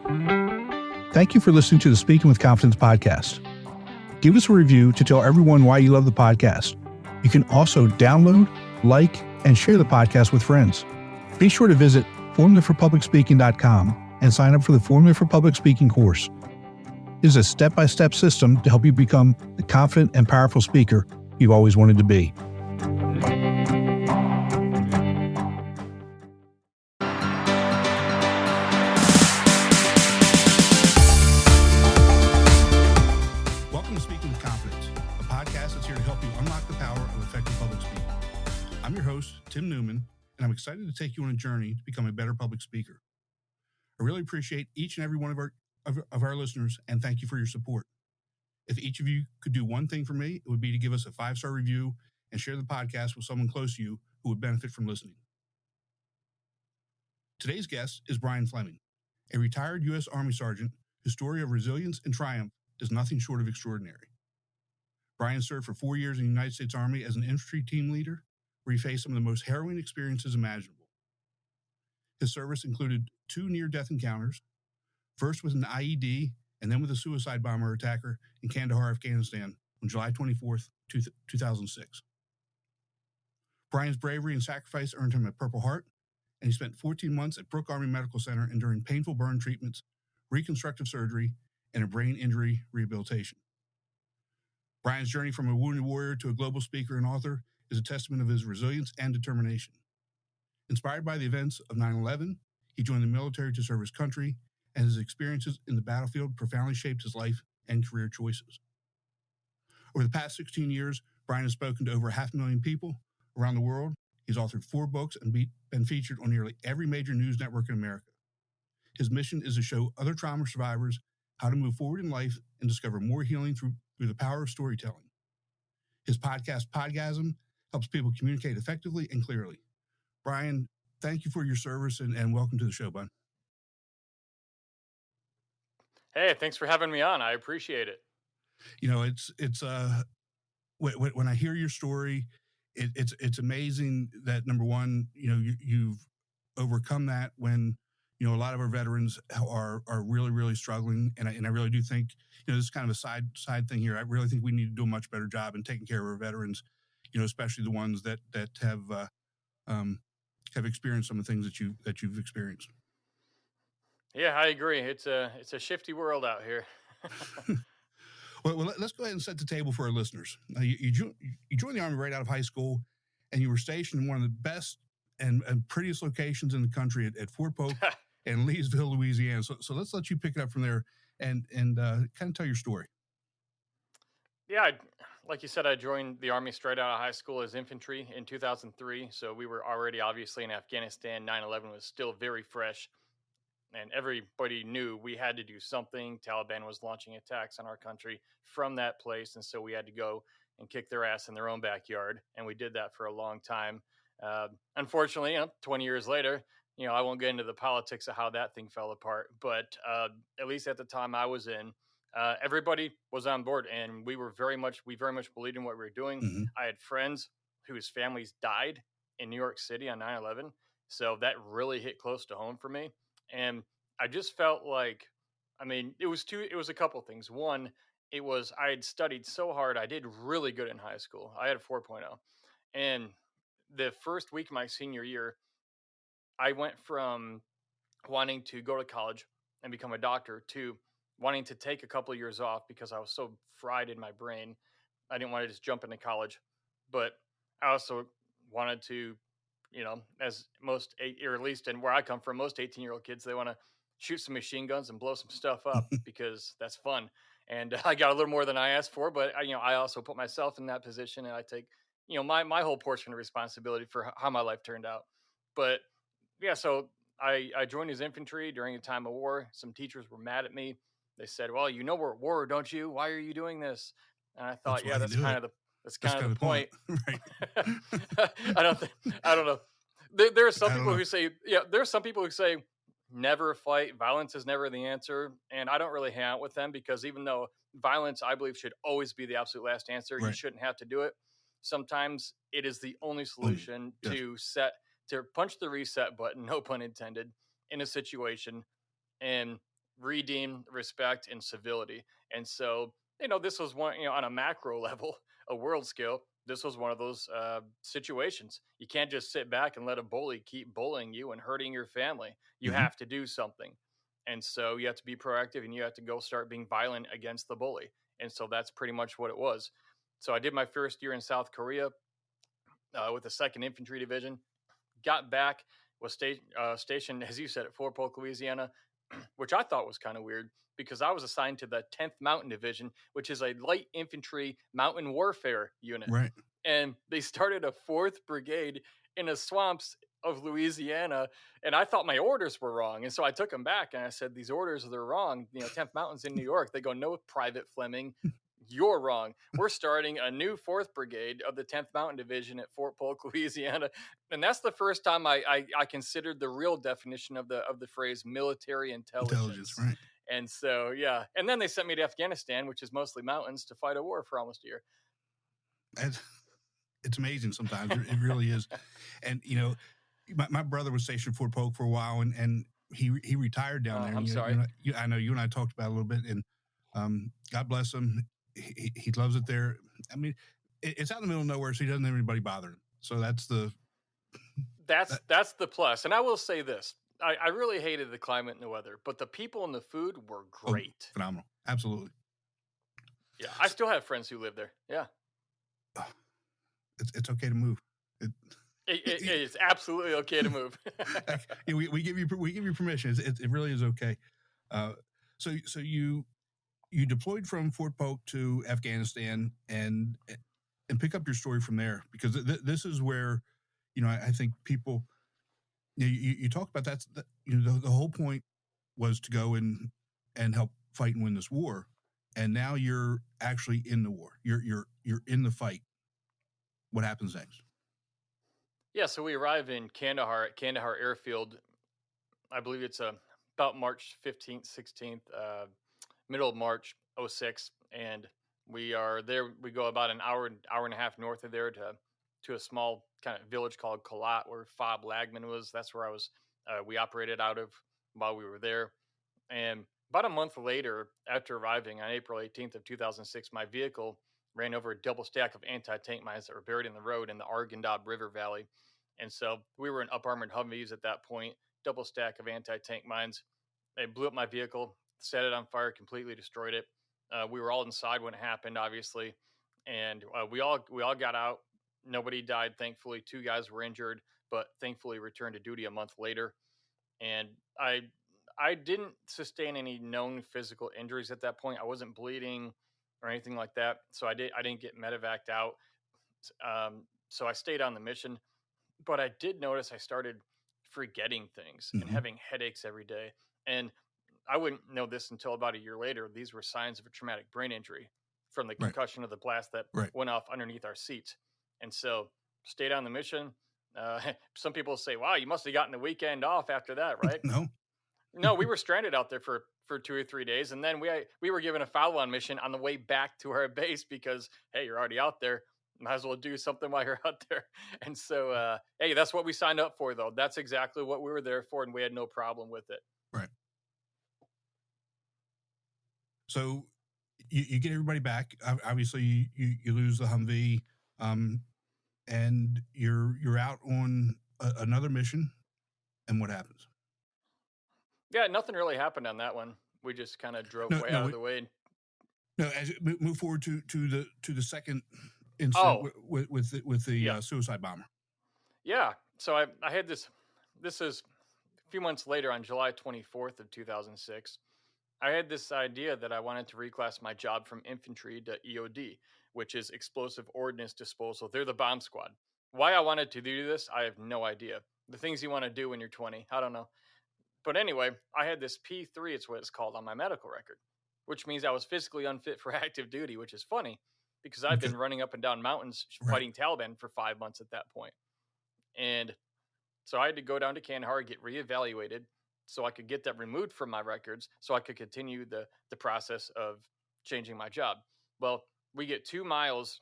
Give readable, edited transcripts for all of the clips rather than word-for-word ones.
Thank you for listening to the Speaking with Confidence podcast. Give us a review to tell everyone why you love the podcast. You can also download, like, and share the podcast with friends. Be sure to visit formulaforpublicspeaking.com and sign up for the Formula for Public Speaking course. It is a step-by-step system to help you become the confident and powerful speaker you've always wanted to be. Welcome to Speaking with Confidence, a podcast that's here to help you unlock the power of effective public speaking. I'm your host, Tim Newman, and I'm excited to take you on a journey to become a better public speaker. I really appreciate each and every one of our listeners, and thank you for your support. If each of you could do one thing for me, it would be to give us a 5-star review and share the podcast with someone close to you who would benefit from listening. Today's guest is Brian Fleming, a retired U.S. Army sergeant whose story of resilience and triumph is nothing short of extraordinary. Brian served for 4 years in the United States Army as an infantry team leader, where he faced some of the most harrowing experiences imaginable. His service included 2 near-death encounters, first with an IED and then with a suicide bomber attacker in Kandahar, Afghanistan on July 24th, 2006. Brian's bravery and sacrifice earned him a Purple Heart, and he spent 14 months at Brooke Army Medical Center enduring painful burn treatments, reconstructive surgery, and a brain injury rehabilitation. Brian's journey from a wounded warrior to a global speaker and author is a testament of his resilience and determination. Inspired by the events of 9/11, he joined the military to serve his country, and his experiences in the battlefield profoundly shaped his life and career choices. Over the past 16 years, Brian has spoken to over 500,000 people around the world. He's authored 4 books and been featured on nearly every major news network in America. His mission is to show other trauma survivors how to move forward in life and discover more healing through the power of storytelling. His podcast, Podgasm, helps people communicate effectively and clearly. Brian, thank you for your service and welcome to the show, bud. Hey, thanks for having me on. I appreciate it. You know, when I hear your story, it's amazing that, number one, you know, you've overcome that when, you know, a lot of our veterans are really, really struggling. And I really do think, you know, this is kind of a side thing here. I really think we need to do a much better job in taking care of our veterans, you know, especially the ones that have experienced some of the things that you've experienced. Yeah, I agree. It's a shifty world out here. Well, let's go ahead and set the table for our listeners. You joined the Army right out of high school, and you were stationed in one of the best and prettiest locations in the country at Fort Polk and Leesville, Louisiana. So let's let you pick it up from there and kind of tell your story. Yeah, like you said, I joined the Army straight out of high school as infantry in 2003. So we were already obviously in Afghanistan. 9/11 was still very fresh, and everybody knew we had to do something. Taliban was launching attacks on our country from that place, and so we had to go and kick their ass in their own backyard, and we did that for a long time. Unfortunately, 20 years later, I won't get into the politics of how that thing fell apart, but at least at the time I was in, everybody was on board, and we very much believed in what we were doing. Mm-hmm. I had friends whose families died in New York City on 9/11, so that really hit close to home for me. And I just felt like, it was a couple things. One, it was, I had studied so hard. I did really good in high school. I had a 4.0. And the first week of my senior year, I went from wanting to go to college and become a doctor to wanting to take a couple of years off because I was so fried in my brain. I didn't want to just jump into college, but I also wanted to, as most or at least in where I come from, most 18-year-old kids, they want to shoot some machine guns and blow some stuff up because that's fun. And I got a little more than I asked for, but I also put myself in that position, and I take, my whole portion of responsibility for how my life turned out. But yeah, so I joined as infantry during a time of war. Some teachers were mad at me. They said, "Well, we're at war, don't you? Why are you doing this?" And I thought, that's kind of the point. Right. I don't know. There are some people who say, there are some people who say never fight. Violence is never the answer. And I don't really hang out with them because even though violence, I believe, should always be the absolute last answer, right. You shouldn't have to do it. Sometimes it is the only solution to punch the reset button, no pun intended, in a situation. And redeem respect and civility. And so, this was one, on a macro level, a world scale, this was one of those situations. You can't just sit back and let a bully keep bullying you and hurting your family. You Hmm. have to do something. And so you have to be proactive and you have to go start being violent against the bully. And so that's pretty much what it was. So I did my first year in South Korea with the 2nd Infantry Division. Got back, was stationed, as you said, at Fort Polk, Louisiana, which I thought was kind of weird because I was assigned to the 10th Mountain Division, which is a light infantry mountain warfare unit. Right. And they started a 4th Brigade in the swamps of Louisiana. And I thought my orders were wrong. And so I took them back and I said, these orders, they're wrong. 10th Mountain's in New York. They go, no, Private Fleming, you're wrong. We're starting a new 4th Brigade of the 10th Mountain Division at Fort Polk, Louisiana. And that's the first time I considered the real definition of the phrase military intelligence. Right. And so, yeah. And then they sent me to Afghanistan, which is mostly mountains, to fight a war for almost a year. It's amazing sometimes. It really is. And, my brother was stationed at Fort Polk for a while, and he retired down there. I'm sorry. I know you and I talked about it a little bit, and God bless him. He loves it there. I mean, it's out in the middle of nowhere, so he doesn't have anybody bothering him. So that's the plus. And I will say this. I really hated the climate and the weather, but the people and the food were great. Phenomenal. Absolutely. Yeah, I still have friends who live there. Yeah. It's okay to move. It's absolutely okay to move. we give you permission. It really is okay. So you deployed from Fort Polk to Afghanistan and pick up your story from there, because this is where I think people you talk about that the whole point was to go and help fight and win this war, and now you're actually in the war. You're in the fight. What happens next? Yeah, so we arrive in Kandahar at Kandahar Airfield. I believe it's about March 15th, 16th, middle of March 06. And we are there. We go about an hour and a half north of there to a small kind of village called Kalat, where Fob Lagman was. That's where I was. We operated out of while we were there. And about a month later, after arriving on April 18th of 2006, my vehicle ran over a double stack of anti-tank mines that were buried in the road in the Arghandab River Valley. And so we were in up-armored Humvees at that point, double stack of anti-tank mines. They blew up my vehicle, set it on fire, completely destroyed it. We were all inside when it happened, obviously. And we all got out. Nobody died, thankfully. 2 guys were injured, but thankfully returned to duty a month later. And I didn't sustain any known physical injuries at that point. I wasn't bleeding or anything like that. So I didn't get medevaced out. So I stayed on the mission, but I did notice I started forgetting things and having headaches every day. And I wouldn't know this until about a year later. These were signs of a traumatic brain injury from the concussion of the blast that went off underneath our seats. And so stayed on the mission. Some people say, wow, you must have gotten the weekend off after that, right? No, we were stranded out there for 2 or 3 days. And then we were given a follow-on mission on the way back to our base because, hey, you're already out there. Might as well do something while you're out there. And so, hey, that's what we signed up for, though. That's exactly what we were there for, and we had no problem with it. Right. So you get everybody back. Obviously, you lose the Humvee, and you're out on another mission. And what happens? Yeah, nothing really happened on that one. We just kind of drove out of the way. No, as you move forward to the second incident with the suicide bomber. Yeah. So I had this. This is a few months later, on July 24th of 2006. I had this idea that I wanted to reclass my job from infantry to EOD, which is explosive ordnance disposal. They're the bomb squad. Why I wanted to do this, I have no idea. The things you want to do when you're 20, I don't know. But anyway, I had this P3, it's what it's called, on my medical record, which means I was physically unfit for active duty, which is funny because I've been running up and down mountains fighting Taliban for 5 months at that point. And so I had to go down to Kandahar, get reevaluated so I could get that removed from my records so I could continue the process of changing my job. Well, we get 2 miles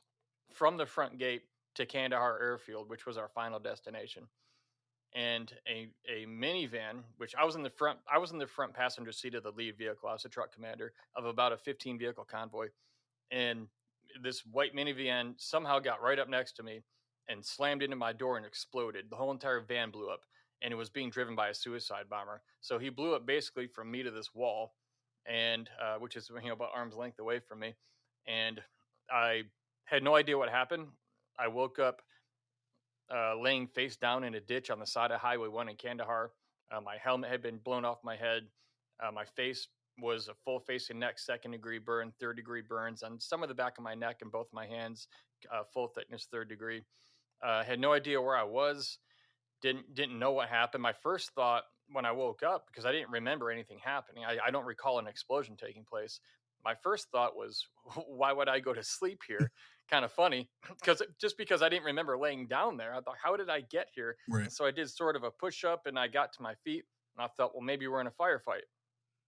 from the front gate to Kandahar Airfield, which was our final destination. and a minivan, which I was in the front passenger seat of the lead vehicle. I was a truck commander of about a 15 vehicle convoy, and this white minivan somehow got right up next to me and slammed into my door and exploded. The whole entire van blew up, and it was being driven by a suicide bomber. So he blew up basically from me to this wall, and which is about arm's length away from me, and I had no idea what happened. I woke up laying face down in a ditch on the side of Highway 1 in Kandahar. My helmet had been blown off my head. My face was a full face and neck, second degree burn, third degree burns on some of the back of my neck and both my hands, full thickness, third degree. Had no idea where I was. Didn't know what happened. My first thought when I woke up, because I didn't remember anything happening, I don't recall an explosion taking place. My first thought was, why would I go to sleep here? Kind of funny, because I didn't remember laying down there. I thought, how did I get here? Right. And so I did sort of a push up, and I got to my feet, and I thought, well, maybe we're in a firefight.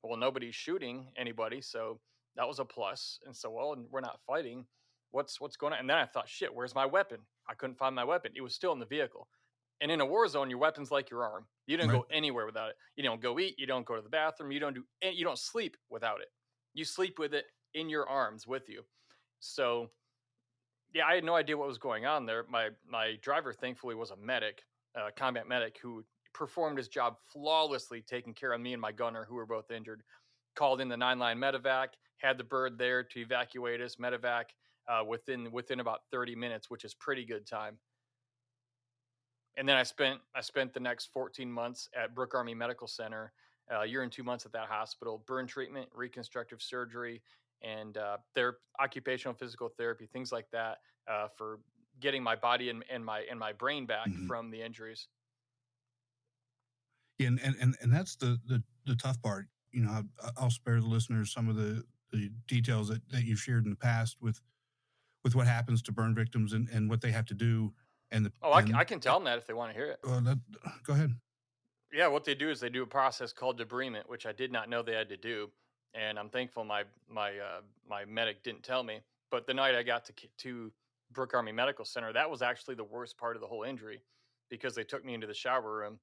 Well, nobody's shooting anybody, so that was a plus. And so, well, and we're not fighting. What's going on? And then I thought, shit, where's my weapon? I couldn't find my weapon. It was still in the vehicle. And in a war zone, your weapon's like your arm. You don't Right. go anywhere without it. You don't go eat. You don't go to the bathroom. You don't sleep without it. You sleep with it in your arms with you. So yeah, I had no idea what was going on there. My driver, thankfully, was a medic, a combat medic, who performed his job flawlessly, taking care of me and my gunner, who were both injured. Called in the 9-line medevac, had the bird there to evacuate us. Medevac within about 30 minutes, which is pretty good time. And then I spent the next 14 months at Brooke Army Medical Center, a year and 2 months at that hospital, burn treatment, reconstructive surgery, and occupational physical therapy, things like that, for getting my body and my brain back Mhm. from the injuries. Yeah, and that's the tough part. I'll spare the listeners some of the details that you've shared in the past with what happens to burn victims and what they have to do. And the Oh, I can tell them that if they want to hear it. that, go ahead. Yeah, what they do is they do a process called debridement, which I did not know they had to do, and I'm thankful my medic didn't tell me. But the night I got to Brooke Army Medical Center, that was actually the worst part of the whole injury, because they took me into the shower room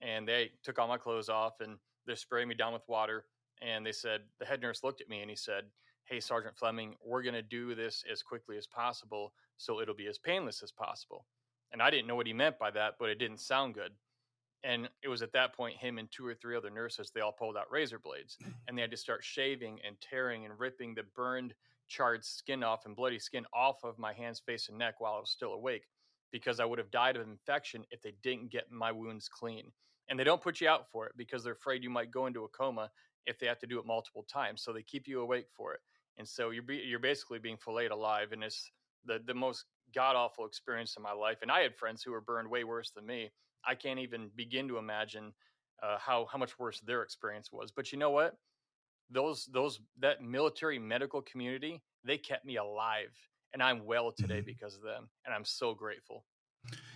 and they took all my clothes off and they sprayed me down with water, and they said, the head nurse looked at me and he said, "Hey, Sergeant Fleming, we're gonna do this as quickly as possible, so it'll be as painless as possible." And I didn't know what he meant by that, but it didn't sound good. And it was at that point, him and two or three other nurses, they all pulled out razor blades, and they had to start shaving and tearing and ripping the burned, charred skin off and bloody skin off of my hands, face, and neck while I was still awake, because I would have died of infection if they didn't get my wounds clean. And they don't put you out for it because they're afraid you might go into a coma if they have to do it multiple times. So they keep you awake for it. And so you're basically being filleted alive, and it's the most god awful experience in my life. And I had friends who were burned way worse than me. I can't even begin to imagine how much worse their experience was. But you know what? That military medical community, they kept me alive, and I'm well today Mhm. because of them, and I'm so grateful.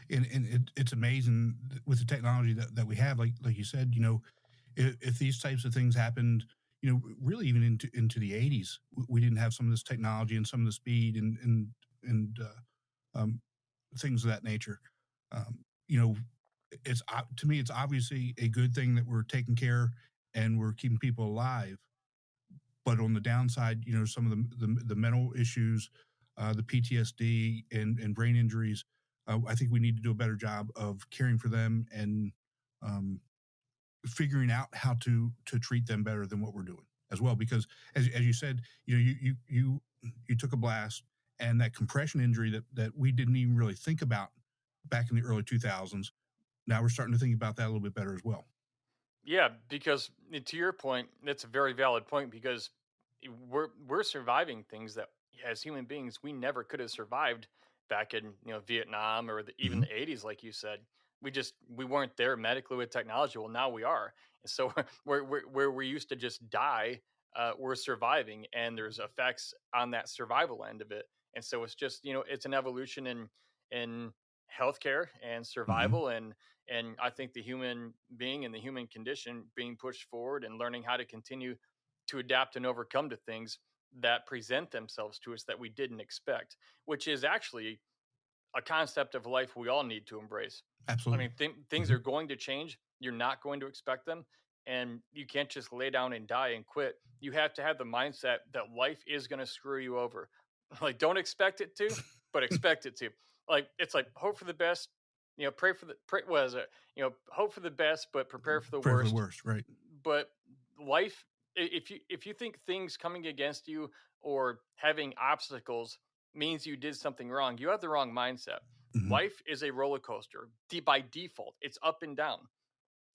And it's amazing with the technology that we have. Like you said, if these types of things happened, really even into the 80s, we didn't have some of this technology and some of the speed and things of that nature. Um, you know, it's to me, it's obviously a good thing that we're taking care and we're keeping people alive. But on the downside, some of the mental issues, the PTSD and brain injuries, I think we need to do a better job of caring for them and um, figuring out how to treat them better than what we're doing as well. Because as you said, you took a blast, and that compression injury that we didn't even really think about back in the early 2000s. Now we're starting to think about that a little bit better as well. Yeah, because to your point, that's a very valid point, because we're surviving things that as human beings we never could have survived back in Vietnam or even Hmm. the 80s, like you said. We weren't there medically with technology. Well, now we are. And so where we used to just die, we're surviving, and there's effects on that survival end of it. And so it's just it's an evolution in healthcare and Hmm. survival, and I think the human being and the human condition being pushed forward and learning how to continue to adapt and overcome to things that present themselves to us that we didn't expect, which is actually a concept of life we all need to embrace. I Absolutely. mean, things Hmm. are going to change. You're not going to expect them. And you can't just lay down and die and quit. You have to have the mindset that life is going to screw you over. Like, don't expect it to, but expect it to. Like, it's like hope for the best, pray for the, pray, what is it? Hope for the best, but prepare for the Pray for the worst. worst, right? But life, if you think things coming against you or having obstacles means you did something wrong, you have the wrong mindset. Hmm. Life is a roller coaster. By default, it's up and down.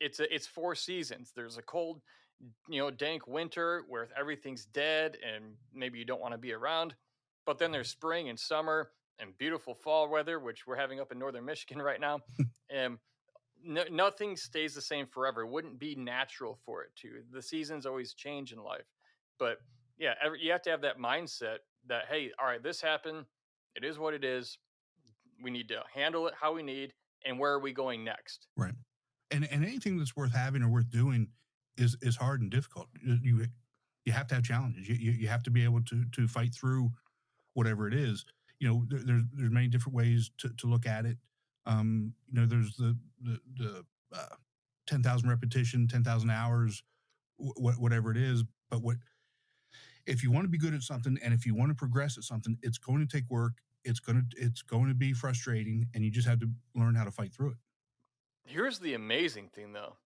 It's four seasons. There's a cold, dank winter where everything's dead and maybe you don't want to be around. But then there's spring and summer and beautiful fall weather, which we're having up in northern Michigan right now. And nothing stays the same forever. It wouldn't be natural for it to. The seasons always change in life. But yeah, you have to have that mindset that, hey, all right, this happened. It is what it is. We need to handle it how we need. And where are we going next? Right. And anything that's worth having or worth doing is hard and difficult. You have to have challenges. You have to be able to fight through whatever it is. There's many different ways to look at it. There's the 10,000 repetition, 10,000 hours, whatever it is. But if you want to be good at something and if you want to progress at something, it's going to take work. It's going to be frustrating, and you just have to learn how to fight through it. Here's the amazing thing, though.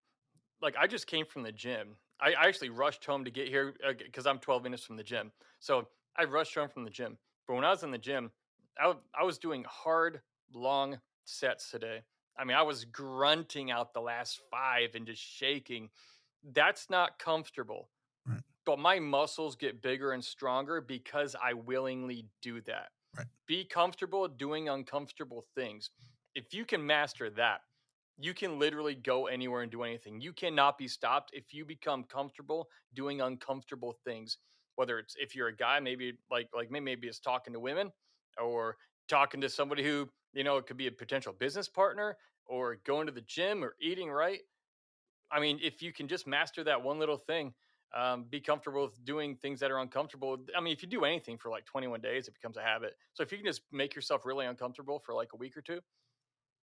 Like, I just came from the gym. I actually rushed home to get here because I'm 12 minutes from the gym. So I rushed home from the gym. But when I was in the gym, I was doing hard, long sets today. I mean, I was grunting out the last five and just shaking. That's not comfortable. Right. But my muscles get bigger and stronger because I willingly do that. Right. Be comfortable doing uncomfortable things. If you can master that, you can literally go anywhere and do anything. You cannot be stopped if you become comfortable doing uncomfortable things. Whether it's if you're a guy, maybe like me, maybe it's talking to women or talking to somebody who, it could be a potential business partner or going to the gym or eating right. I mean, if you can just master that one little thing, be comfortable with doing things that are uncomfortable. I mean, if you do anything for like 21 days, it becomes a habit. So if you can just make yourself really uncomfortable for like a week or two,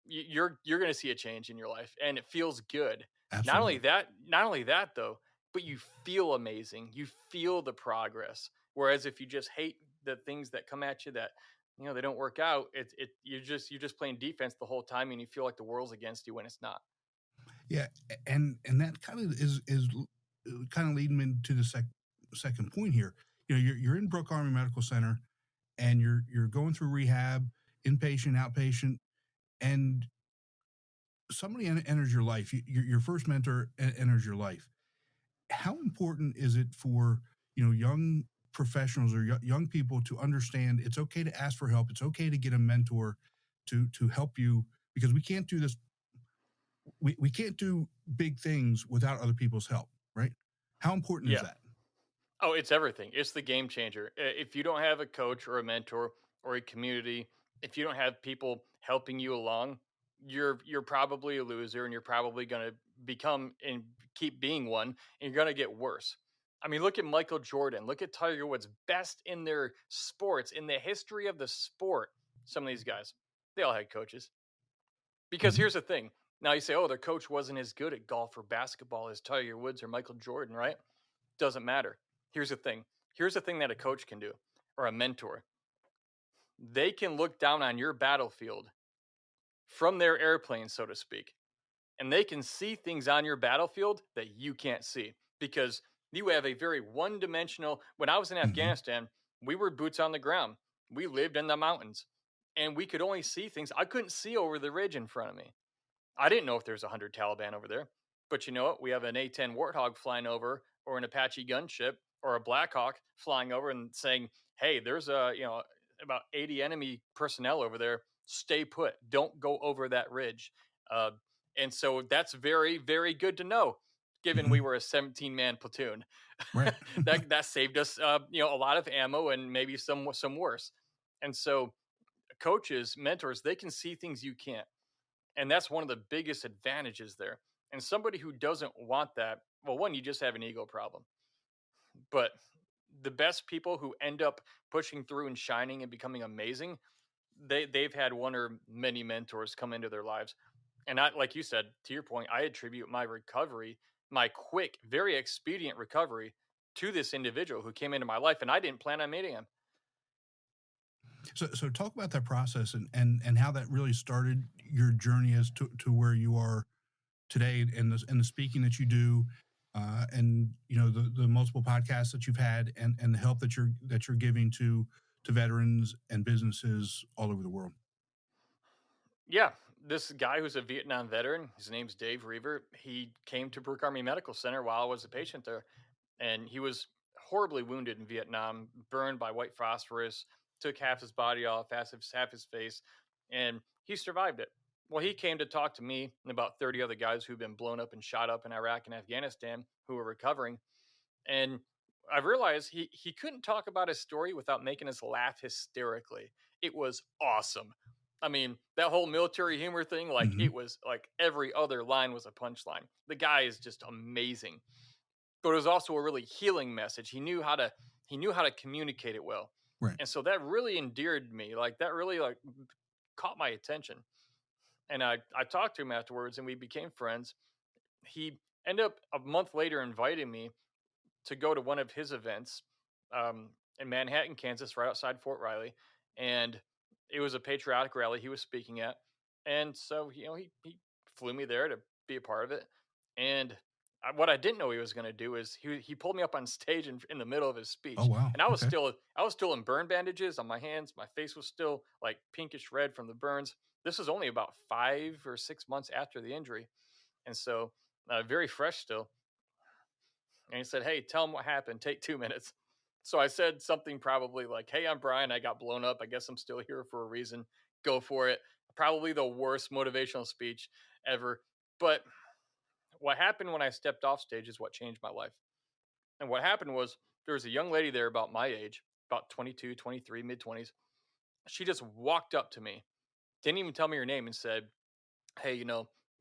you're going to see a change in your life, and it feels good. Absolutely. Not only that though, but you feel amazing. You feel the progress. Whereas if you just hate the things that come at you that they don't work out, you're just playing defense the whole time, and you feel like the world's against you when it's not. Yeah, and that kind of is kind of leading me to the second point here. You're in Brooke Army Medical Center, and you're going through rehab, inpatient, outpatient, and somebody enters your life. Your first mentor enters your life. How important is it for young professionals or young people to understand it's okay to ask for help? It's okay to get a mentor to help you, because we can't do this. We can't do big things without other people's help, right? How important is Yeah. that? Oh, it's everything. It's the game changer. If you don't have a coach or a mentor or a community, if you don't have people helping you along, you're probably a loser, and you're probably going to become and keep being one, and you're going to get worse. I mean, look at Michael Jordan. Look at Tiger Woods, best in their sports, in the history of the sport. Some of these guys, they all had coaches. Because Mhm. here's the thing. Now you say, oh, their coach wasn't as good at golf or basketball as Tiger Woods or Michael Jordan, right? Doesn't matter. Here's the thing. Here's the thing that a coach can do, or a mentor. They can look down on your battlefield from their airplane, so to speak, and they can see things on your battlefield that you can't see because you have a very one dimensional. When I was in Mhm. Afghanistan, we were boots on the ground. We lived in the mountains, and we could only see things. I couldn't see over the ridge in front of me. I didn't know if there's 100 Taliban over there. But you know what? We have an A-10 Warthog flying over, or an Apache gunship, or a Black Hawk flying over and saying, "Hey, there's about 80 enemy personnel over there. Stay put. Don't go over that ridge." Uh, and so that's very, very good to know, given we Mhm. were a 17-man platoon. Right. That saved us, a lot of ammo and maybe some worse. And so coaches, mentors, they can see things you can't, and that's one of the biggest advantages there. And somebody who doesn't want that, well, one, you just have an ego problem. But the best people who end up pushing through and shining and becoming amazing, they've had one or many mentors come into their lives. And I, like you said, to your point, I attribute my recovery, my quick, very expedient recovery, to this individual who came into my life, and I didn't plan on meeting him. So talk about that process and how that really started your journey as to where you are today, and the speaking that you do, and the multiple podcasts that you've had, and the help that you're giving to veterans and businesses all over the world. Yeah, this guy who's a Vietnam veteran, his name's Dave Reaver. He came to Brooke Army Medical Center while I was a patient there, and he was horribly wounded in Vietnam, burned by white phosphorus, took half his body off, half his face, and he survived it. Well, he came to talk to me and about 30 other guys who've been blown up and shot up in Iraq and Afghanistan who were recovering. And I realized he couldn't talk about his story without making us laugh hysterically. It was awesome. I mean, that whole military humor thing, like Mm-hmm. it was like every other line was a punchline. The guy is just amazing. But it was also a really healing message. He knew how to communicate it well. Right. And so that really endeared me. Like that really like caught my attention. And I talked to him afterwards and we became friends. He ended up a month later inviting me to go to one of his events in Manhattan, Kansas, right outside Fort Riley, and it was a patriotic rally he was speaking at, and so he flew me there to be a part of it, and what I didn't know he was going to do is he pulled me up on stage in the middle of his Oh speech, wow. and I was Okay. still I was still in burn bandages on my hands, my face was still like pinkish red from the burns. This was only about 5 or 6 months after the injury, and so very fresh still, and he said, "Hey, tell him what happened. Take 2 minutes." So I said something probably like, "Hey, I'm Brian. I got blown up. I guess I'm still here for a reason. Go for it." Probably the worst motivational speech ever. But what happened when I stepped off stage is what changed my life. And what happened was there was a young lady there about my age, about 22, 23, mid 20s. She just walked up to me, didn't even tell me her name, and said, "Hey,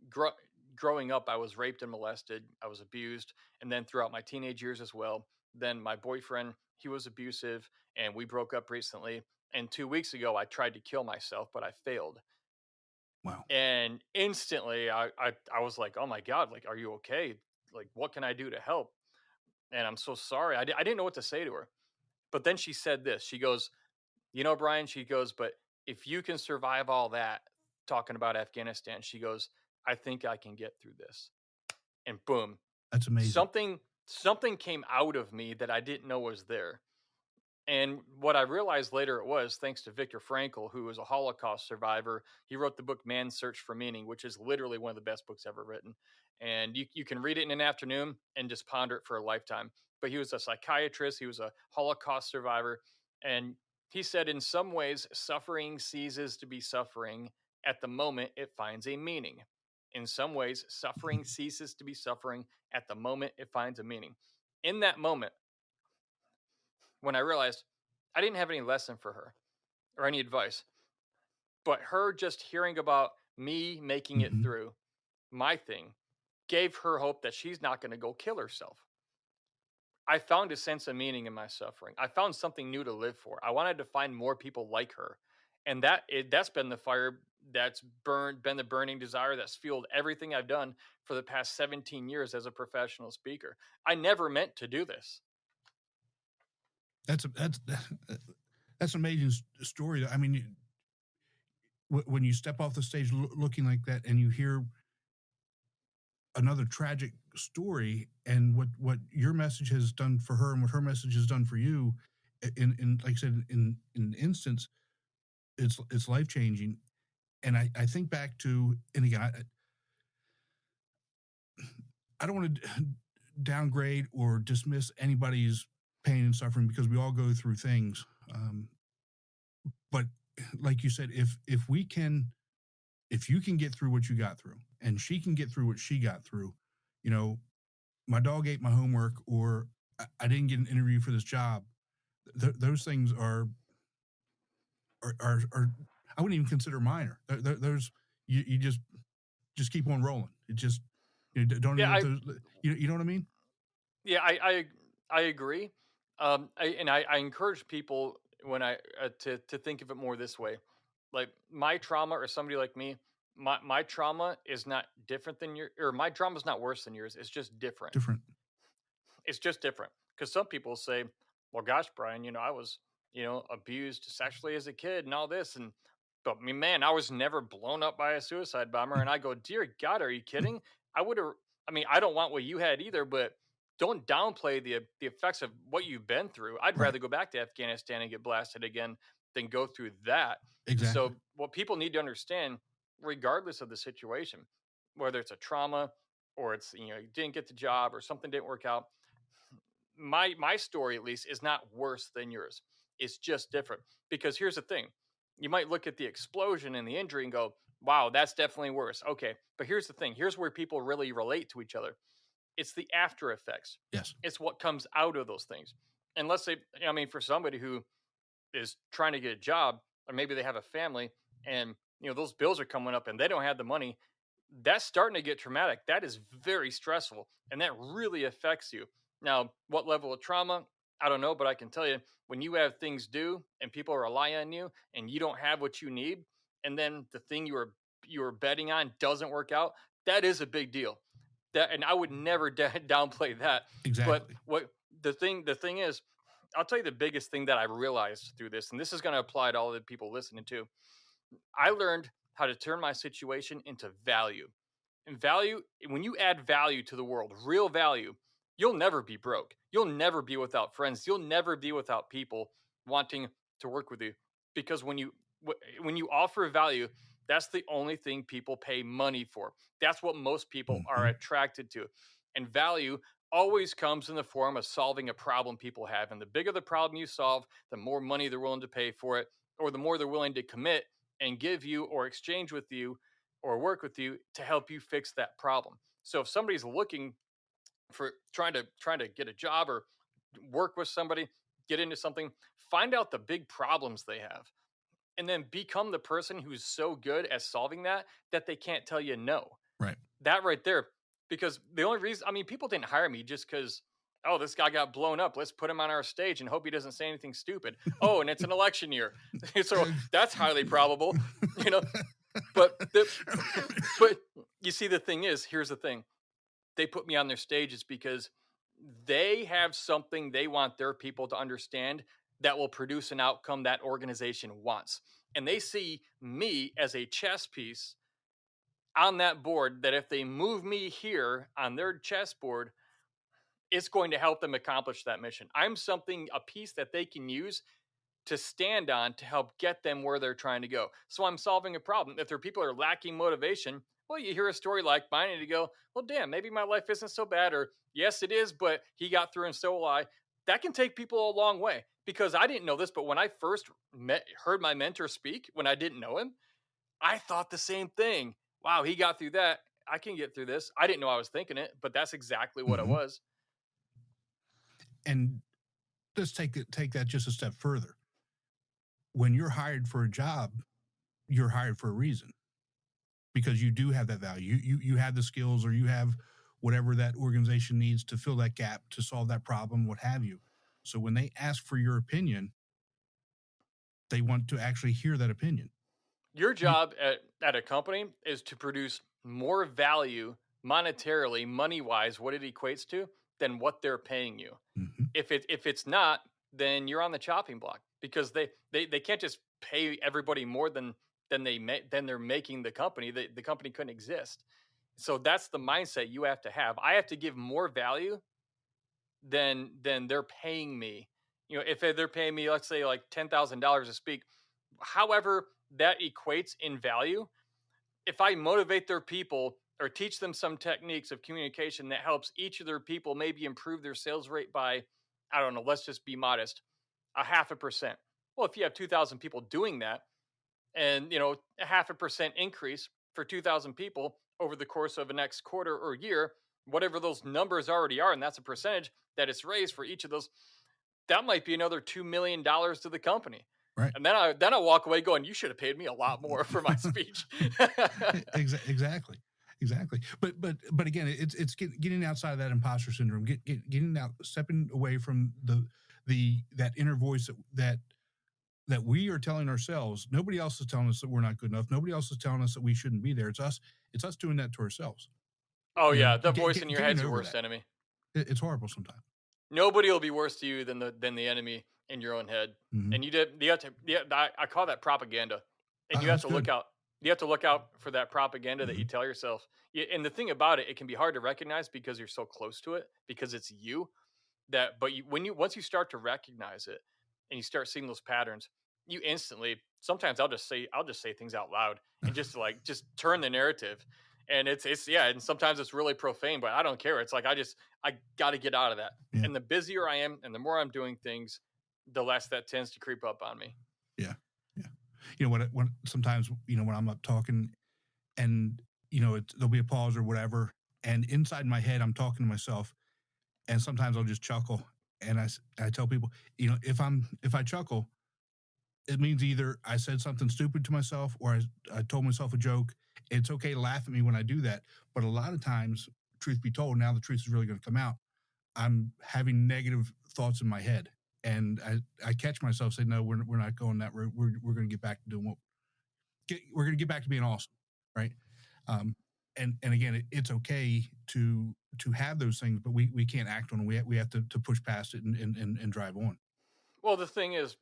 gr- growing up, I was raped and molested. I was abused. And then throughout my teenage years as well. Then my boyfriend, he was abusive and we broke up recently. And 2 weeks ago, I tried to kill myself, but I failed." Wow. And instantly, I was like, "Oh my God, like, are you okay? Like, what can I do to help?" And I'm so sorry. I didn't know what to say to her. But then she said this. She goes, "Brian," she goes, "but if you can survive all that," talking about Afghanistan, she goes, "I think I can get through this." And boom, That's amazing. something came out of me that I didn't know was there. And what I realized later it was thanks to Viktor Frankl, who was a Holocaust survivor. He wrote the book Man's Search for Meaning, which is literally one of the best books ever written. And you can read it in an afternoon and just ponder it for a lifetime. But he was a psychiatrist, he was a Holocaust survivor. And he said, in some ways, suffering ceases to be suffering at the moment it finds a meaning. In some ways, suffering ceases to be suffering at the moment it finds a meaning. In that moment, when I realized I didn't have any lesson for her or any advice, but her just hearing about me making it Mm-hmm. through my thing gave her hope that she's not going to go kill herself. I found a sense of meaning in my suffering. I found something new to live for. I wanted to find more people like her. And that's been the fire that's been the burning desire that's fueled everything I've done for the past 17 years as a professional speaker. I never meant to do this. That's that's an amazing story. I mean, when you step off the stage looking like that, and you hear another tragic story, and what your message has done for her and what her message has done for you, in like I said, in an instance, it's life changing. And I think back to, and again, I don't want to downgrade or dismiss anybody's pain and suffering, because we all go through things. But like you said, if you can get through what you got through, and she can get through what she got through, you know, my dog ate my homework, or I didn't get an interview for this job. Those things are I wouldn't even consider minor. Those you just keep on rolling. It just, don't Yeah, even let those. You know what I mean? Yeah, I agree, and I encourage people when to think of it more this way. like my trauma or somebody like me, my trauma is not different than your, or my trauma is not worse than yours. It's just different. Different. It's just different. Because some people say, well, gosh, Brian, I was, abused sexually as a kid and all this. And, but me, man, I was never blown up by a suicide bomber. And I go, dear God, are you kidding? I would have, I don't want what you had either, but don't downplay the effects of what you've been through. I'd Right. rather go back to Afghanistan and get blasted again than go through that. Exactly. So, what people need to understand, regardless of the situation, whether it's a trauma or it's, you didn't get the job or something didn't work out, my story at least is not worse than yours. It's just different. Because here's the thing. You might look at the explosion and the injury and go, wow, that's definitely worse. Okay. But here's the thing. Here's where people really relate to each other. It's the after effects. Yes. It's what comes out of those things. And let's say, for somebody who is trying to get a job, or maybe they have a family and those bills are coming up and they don't have the money, that's starting to get traumatic. That is very stressful and that really affects you. Now, what level of trauma? I don't know, but I can tell you, when you have things due and people rely on you and you don't have what you need, and then the thing you were betting on doesn't work out, that is a big deal. That, and I would never downplay that. Exactly. But what the thing is, I'll tell you the biggest thing that I realized through this, and this is going to apply to all the people listening too. I learned how to turn my situation into value. And value, when you add value to the world, real value, you'll never be broke. You'll never be without friends. You'll never be without people wanting to work with you. Because when you offer value, that's the only thing people pay money for. That's what most people are attracted to. And value always comes in the form of solving a problem people have. And the bigger the problem you solve, the more money they're willing to pay for it, or the more they're willing to commit and give you or exchange with you or work with you to help you fix that problem. So if somebody's looking for trying to get a job or work with somebody, get into something, find out the big problems they have and then become the person who's so good at solving that they can't tell you no. Right. That right there. Because the only reason, people didn't hire me just because, oh, this guy got blown up. Let's put him on our stage and hope he doesn't say anything stupid. Oh, and it's an election year. So that's highly probable, But but you see, the thing is, here's the thing. They put me on their stages because they have something they want their people to understand that will produce an outcome that organization wants. And they see me as a chess piece on that board that if they move me here on their chessboard, it's going to help them accomplish that mission. I'm a piece that they can use to stand on to help get them where they're trying to go. So I'm solving a problem. If their people are lacking motivation, well, you hear a story like mine and you go, well, damn, maybe my life isn't so bad. Or yes, it is, but he got through and so will I. That can take people a long way because I didn't know this, but when I first heard my mentor speak, when I didn't know him, I thought the same thing. Wow, he got through that. I can get through this. I didn't know I was thinking it, but that's exactly what it was. And let's take that just a step further. When you're hired for a job, you're hired for a reason because you do have that value. You have the skills or you have whatever that organization needs to fill that gap, to solve that problem, what have you. So when they ask for your opinion, they want to actually hear that opinion. Your job at a company is to produce more value monetarily, money-wise, what it equates to, than what they're paying you. Mm-hmm. If it's not, then you're on the chopping block because they can't just pay everybody more than they're making the company. The company couldn't exist. So that's the mindset you have to have. I have to give more value than they're paying me. If they're paying me, let's say like $10,000 to speak, however that equates in value, if I motivate their people or teach them some techniques of communication that helps each of their people maybe improve their sales rate by, I don't know, let's just be modest, 0.5%. Well, if you have 2,000 people doing that and, 0.5% increase for 2,000 people over the course of the next quarter or year, whatever those numbers already are, and that's a percentage that is raised for each of those, that might be another $2 million to the company. Right. And then I walk away going, you should have paid me a lot more for my speech. Exactly. But again, it's getting outside of that imposter syndrome, getting out, stepping away from that inner voice that that we are telling ourselves. Nobody else is telling us that we're not good enough. Nobody else is telling us that we shouldn't be there. It's us. It's us doing that to ourselves. Oh You know, yeah, the voice in your getting head's your over worst that. enemy. It's horrible sometimes. Nobody will be worse to you than the enemy in your own head. Mm-hmm. And you have to, yeah, I call that propaganda. And you have That's to good. look out. You have to look out for that propaganda that Mm-hmm. you tell yourself. And the thing about it, it can be hard to recognize because you're so close to it, because it's you. But once you start to recognize it and you start seeing those patterns, you instantly, sometimes I'll just say things out loud and just turn the narrative. And it's yeah, and sometimes it's really profane, but I don't care. It's like I got to get out of that. Yeah. And the busier I am and the more I'm doing things, the less that tends to creep up on me. Yeah. Yeah. You know, when sometimes, you know, when I'm up talking and, you know, there'll be a pause or whatever. And inside my head, I'm talking to myself. And sometimes I'll just chuckle. And I tell people, you know, if I chuckle, it means either I said something stupid to myself or I told myself a joke. It's okay to laugh at me when I do that. But a lot of times, truth be told, now the truth is really going to come out. I'm having negative thoughts in my head. And I catch myself saying, no, we're not going that route. We're going to get back to doing we're going to get back to being awesome. Right. And again, it's okay to have those things, but we can't act on them. We have to push past it and drive on. Well, the thing is,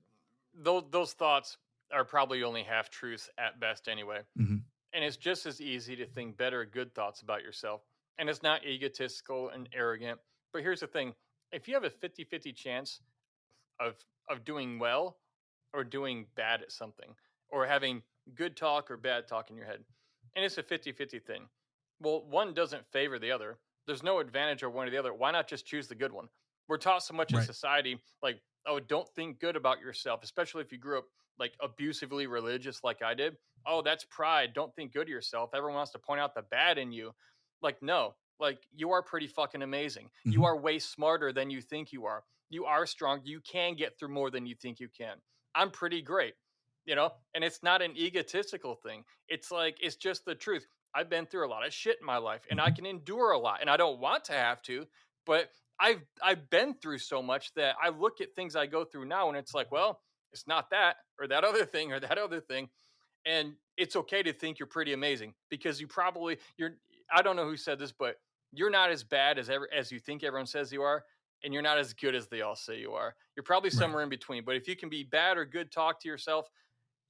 those thoughts are probably only half truths at best anyway. Mm-hmm. And it's just as easy to think better, good thoughts about yourself. And it's not egotistical and arrogant. But here's the thing, if you have a 50-50 chance of doing well or doing bad at something, or having good talk or bad talk in your head, and it's a 50-50 thing, well, one doesn't favor the other. There's no advantage or one or the other. Why not just choose the good one? We're taught so much in Right. society, like, oh, don't think good about yourself, especially if you grew up like abusively religious like I did. Oh, that's pride. Don't think good of yourself. Everyone wants to point out the bad in you. Like, no, like you are pretty fucking amazing. Mm-hmm. You are way smarter than you think you are. You are strong. You can get through more than you think you can. I'm pretty great, and it's not an egotistical thing. It's like, it's just the truth. I've been through a lot of shit in my life and I Mm-hmm. can endure a lot and I don't want to have to, but I've been through so much that I look at things I go through now and it's like, well, it's not that or that other thing or that other thing. And it's okay to think you're pretty amazing because you're I don't know who said this, but you're not as bad as you think everyone says you are, and you're not as good as they all say you are. You're probably Right. somewhere in between. But if you can be bad or good talk to yourself,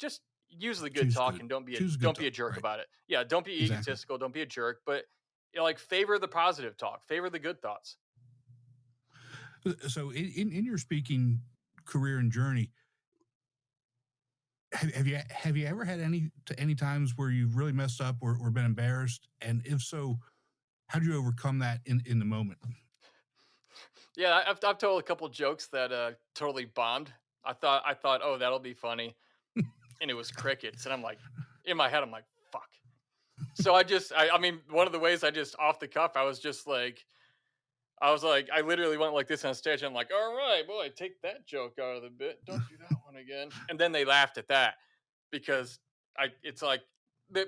just use the good Choose talk good. and don't Choose good be a talk. jerk Right. about it. Yeah, don't be Exactly. egotistical, don't be a jerk, but like favor the positive talk, favor the good thoughts. So in your speaking career and journey, have you ever had any times where you've really messed up or been embarrassed? And if so, how do you overcome that in the moment? Yeah, I've told a couple jokes that totally bombed. I thought, oh, that'll be funny, and it was crickets. And I'm like, in my head, I'm like, fuck. So I mean, one of the ways I just off the cuff, I was like, I literally went like this on stage. I'm like, all right, boy, take that joke out of the bit. Don't do that one again. And then they laughed at that because it's like,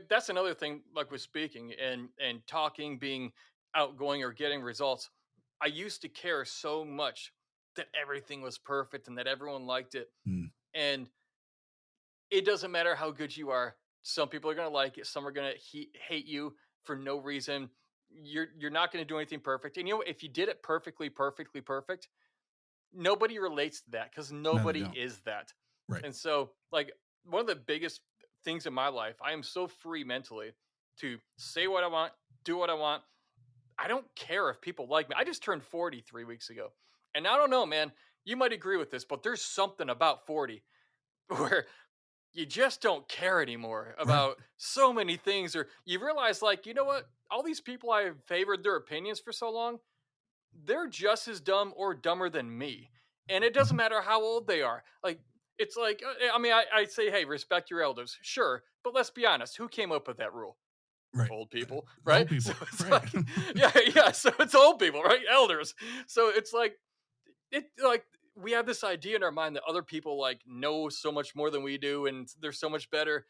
that's another thing, like with speaking and talking, being outgoing or getting results. I used to care so much that everything was perfect and that everyone liked it. Mm. And it doesn't matter how good you are. Some people are going to like it. Some are going to hate you for no reason. You're not going to do anything perfect. And if you did it perfectly, perfectly perfect, nobody relates to that because No, they nobody don't. is that. Right. And so, like, one of the biggest things in my life, I am so free mentally to say what I want, do what I want. I don't care if people like me. I just turned 40 3 weeks ago. And I don't know, man, you might agree with this, but there's something about 40 where you just don't care anymore Right. about so many things, or you realize, like, you know what? All these people I have favored their opinions for so long, they're just as dumb or dumber than me. And it doesn't Mm-hmm. matter how old they are. Like, it's like, I mean, I say, hey, respect your elders. Sure. But let's be honest. Who came up with that rule? Right. Old people, The right? old people. So it's Right. like, yeah, yeah. So it's old people, right? Elders. So it's like, we have this idea in our mind that other people like know so much more than we do and they're so much better.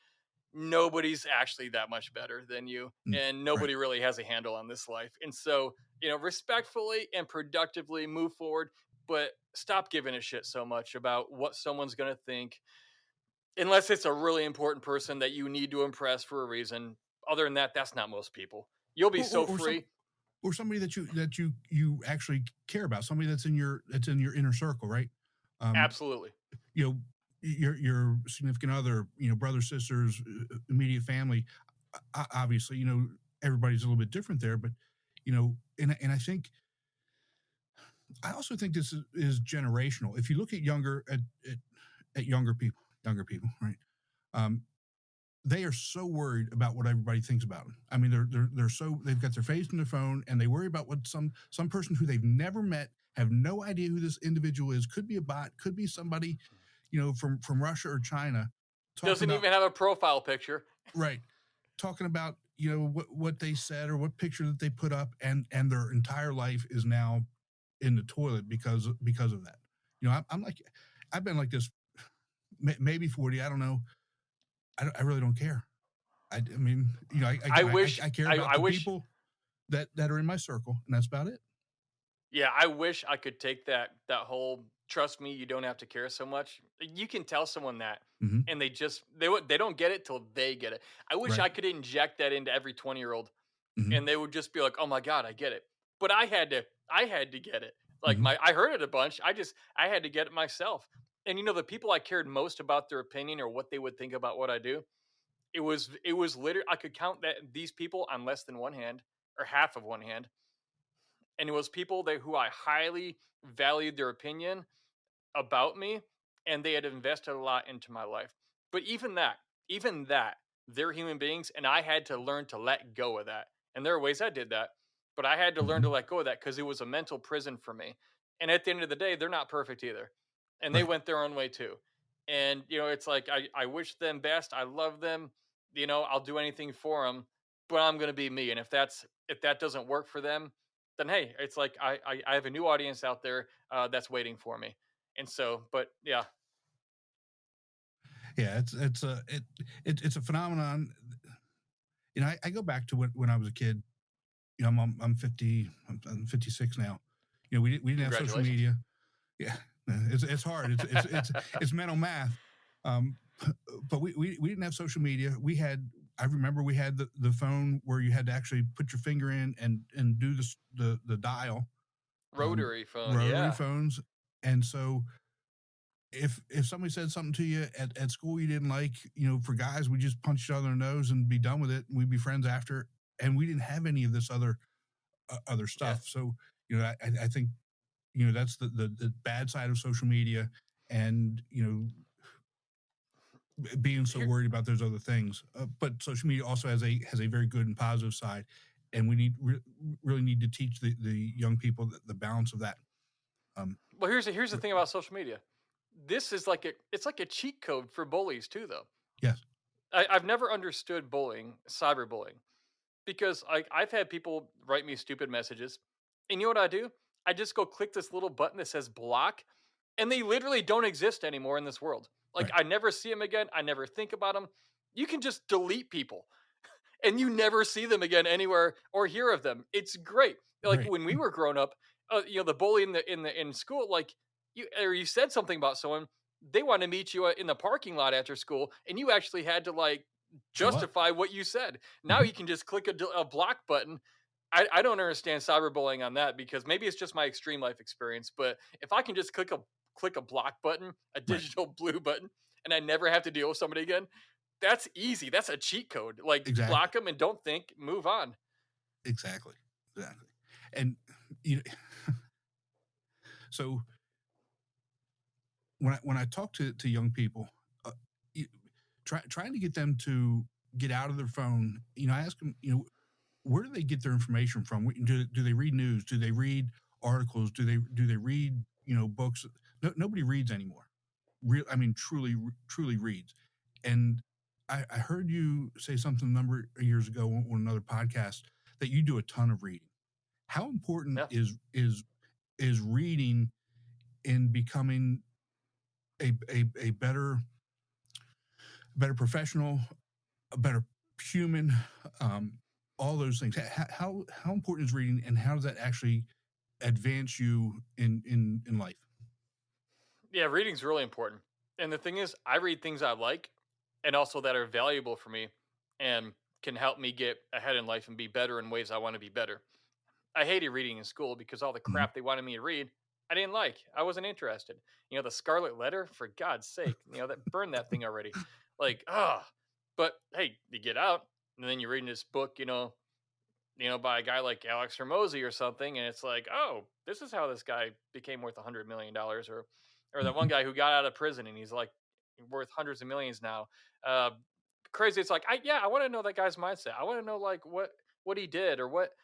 Nobody's actually that much better than you, Mm. and Right. nobody really has a handle on this life. And so, respectfully and productively move forward, but stop giving a shit so much about what someone's going to think. Unless it's a really important person that you need to impress for a reason. Other than that, that's not most people. You'll be or, so or some free. or somebody that you actually care about, somebody that's in your inner circle, right? Um, Absolutely. you know, your significant other, brothers, sisters, immediate family. Obviously, everybody's a little bit different there, but and I also think this is generational. If you look at younger people, right? Um, they are so worried about what everybody thinks about them. I mean, they've got their face in their phone, and they worry about what some person who they've never met, have no idea who this individual is, could be a bot, could be somebody, from Russia or China, talking Doesn't about, even have a profile picture. right, talking about what they said or what picture that they put up, and their entire life is now in the toilet because of that. I'm like, I've been like this maybe 40. I don't know. I really don't care. I mean, I wish I care about I the wish people that are in my circle, and that's about it. Yeah, I wish I could take that whole trust me, you don't have to care so much. You can tell someone that Mm-hmm. and they don't get it till they get it. I wish Right. I could inject that into every 20-year-old Mm-hmm. and they would just be like, "Oh my god, I get it." But I had to get it. Like Mm-hmm. I heard it a bunch. I had to get it myself. And the people I cared most about their opinion or what they would think about what I do, it was literally I could count that these people on less than one hand or half of one hand, and it was people who I highly valued their opinion about me, and they had invested a lot into my life. But even that, they're human beings, and I had to learn to let go of that. And there are ways I did that, but I had to learn Mm-hmm. to let go of that because it was a mental prison for me. And at the end of the day, they're not perfect either, and they Right. went their own way too. And it's like I wish them best. I love them. I'll do anything for them, but I'm gonna be me. And if that doesn't work for them, then hey, it's like I have a new audience out there that's waiting for me. And so, but yeah, Yeah. It's a phenomenon. I go back to when I was a kid. I'm 50. I'm 56 now. We didn't have social congratulations. media. Yeah. It's hard. It's mental math. Um, but we didn't have social media. I remember we had the phone where you had to actually put your finger in and do the dial. um, Rotary phone, Rotary yeah, phones. And so if somebody said something to you at school you didn't like, for guys, we just punch each other in the nose and be done with it, and we'd be friends after. And we didn't have any of this other yeah. stuff. So I think that's the bad side of social media, and being so Here, worried about those other things. But social media also has a very good and positive side, and we really need to teach the young people the balance of that. Um, well, here's the thing about social media. This is it's like a cheat code for bullies too, though. yes. I've never understood bullying, cyberbullying, because I've had people write me stupid messages, and you know what I do? I just go click this little button that says block, and they literally don't exist anymore in this world. Like Right. I never see them again. I never think about them. You can just delete people and you never see them again anywhere or hear of them. It's great. Like Great. when we were growing up, the bully in school, like you said something about someone, they want to meet you in the parking lot after school, and you actually had to like Show up. justify what you said. Now Mhm. you can just click a block button. I don't understand cyberbullying on that because maybe it's just my extreme life experience. But if I can just click a block button, a Right. digital blue button, and I never have to deal with somebody again, that's easy. That's a cheat code. Like Exactly. block them and don't think, move on. Exactly. Exactly. And you know, so when I talk to young people, uh, you, trying to get them to get out of their phone, I ask them, where do they get their information from? Do they read news? Do they read articles? Do they read books? No, nobody reads anymore. I mean, truly reads. And I heard you say something a number of years ago on another podcast that you do a ton of reading. How important Yeah. is reading in becoming a better professional, a better human, um, all those things? How important is reading, and how does that actually advance you in life? Yeah. Reading's really important. And the thing is, I read things I like and also that are valuable for me and can help me get ahead in life and be better in ways I want to be better. I hated reading in school because all the Mhm. crap they wanted me to read, I didn't like. I wasn't interested. The Scarlet Letter, for God's sake, that burn that thing already. Like, ah. But hey, you get out and then you're reading this book, by a guy like Alex Hermosi or something, and it's like, oh, this is how this guy became worth $100 million, or that one Mhm. guy who got out of prison and he's like worth hundreds of millions now. Uh, Crazy. It's like, I want to know that guy's mindset. I want to know like what he did or what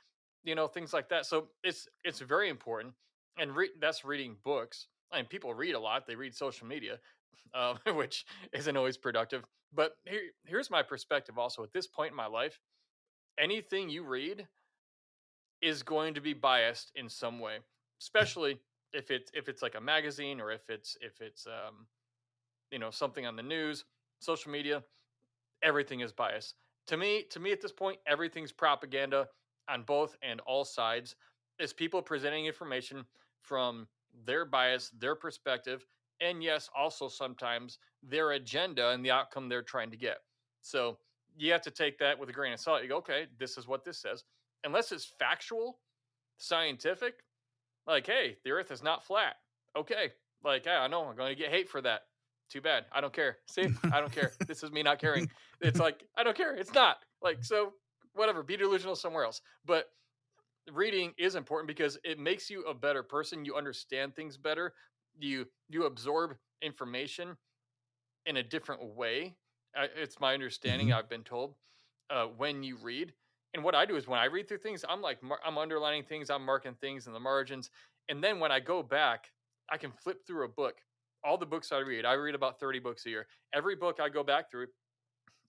things like that. So it's very important, and that's reading books. I mean, people read a lot. They read social media, which isn't always productive. But here's my perspective. Also, at this point in my life, anything you read is going to be biased in some way, Yeah. especially if it's like a magazine or if it's something on the news, social media. Everything is biased. To me at this point, everything's propaganda on both and all sides. It's people presenting information from their bias, their perspective, and yes, also sometimes their agenda and the outcome they're trying to get. So you have to take that with a grain of salt. You go, okay, this is what this says. Unless it's factual, scientific, like, hey, the earth is not flat. Okay. Like, yeah, I know I'm going to get hate for that. Too bad. I don't care. See, I don't care. This is me not caring. It's like, I don't care. It's not. Like, so whatever, be delusional somewhere else. But reading is important because it makes you a better person. You understand things better. You absorb information in a different way. It's my understanding. Mhm. I've been told when you read. And what I do is when I read through things, I'm like I'm underlining things, I'm marking things in the margins, and then when I go back, I can flip through a book. All the books I read about 30 books a year. Every book I go back through,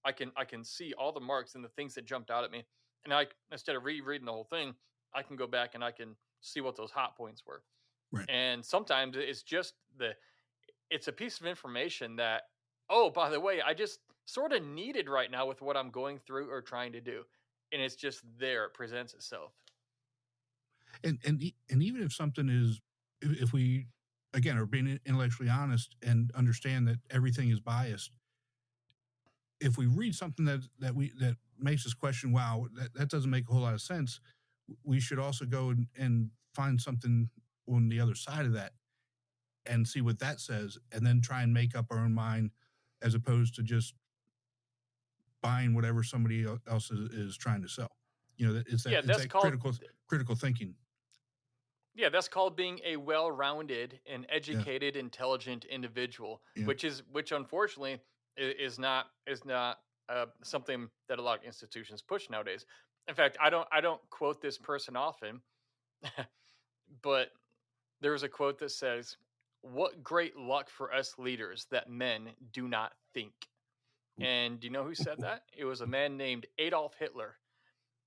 I can see all the marks and the things that jumped out at me. And I instead of rereading the whole thing, I can go back and I can see what those hot points were. Right. And sometimes it's just it's a piece of information that, oh, by the way, I just sort of needed right now with what I'm going through or trying to do. And it's just there, it presents itself. And even if something is, if we again are being intellectually honest and understand that everything is biased, if we read something that makes us question, wow, that doesn't make a whole lot of sense, we should also go and find something on the other side of that and see what that says, and then try and make up our own mind, as opposed to just buying whatever somebody else is trying to sell. Yeah, It's that's that called critical thinking. yeah, that's called being a well-rounded and Yes. educated, intelligent individual, Yeah. which unfortunately is not something that a lot of institutions push nowadays. In fact, I don't quote this person often, but there's a quote that says, "What great luck for us leaders that men do not think." And do you know who said that? It was a man named Adolf Hitler.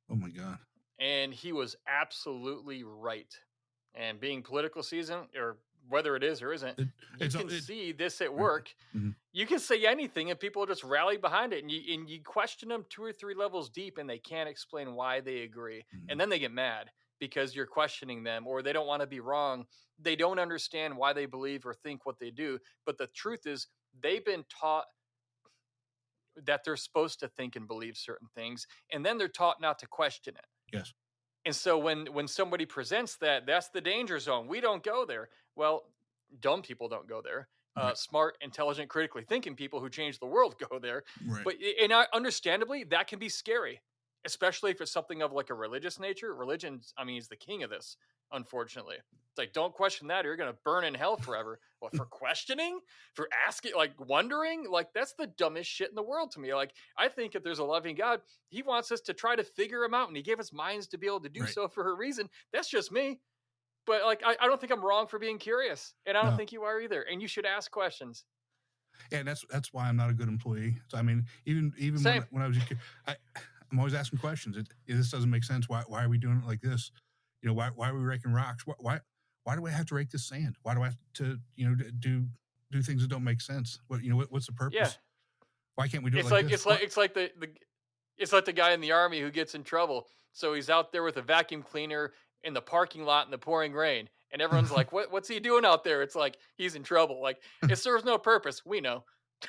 Oh my God. And he was absolutely right. And being political season, or whether it is or isn't, It, you it's can it, see this at right. work. Mhm. You can say anything and people just rally behind it. And you question them two or three levels deep and they can't explain why they agree. And Mhm. then they get mad because you're questioning them or they don't want to be wrong. They don't understand why they believe or think what they do. But the truth is, they've been taught that they're supposed to think and believe certain things. And then they're taught not to question it. Yes. And so when somebody presents that, that's the danger zone. We don't go there. Well, dumb people don't go there. Right. Smart, intelligent, critically thinking people who change the world go there. Right. But understandably, that can be scary, especially if it's something of like a religious nature. Religion, I mean, is the king of this. Unfortunately, it's like don't question that, or you're going to burn in hell forever. Well, for questioning, for asking, like wondering, like that's the dumbest shit in the world to me. Like I think if there's a loving God, he wants us to try to figure him out, and he gave us minds to be able to do Right. so for a reason. That's just me. But like I don't think I'm wrong for being curious, and I don't No. think you are either. And you should ask questions. Yeah, that's why I'm not a good employee. So, I mean, even Same. when I was a kid, I'm always asking questions. This doesn't make sense. Why are we doing it like this? Why are we raking rocks? Why do I have to rake this sand? Why do I have to do things that don't make sense? What's the Yeah. purpose? Why can't we do it It's like like this? it's like it's like it's like the guy in the army who gets in trouble. So he's out there with a vacuum cleaner in the parking lot in the pouring rain, And everyone's like, what's he doing out there? It's like, he's in trouble. Like, it serves no purpose. We know.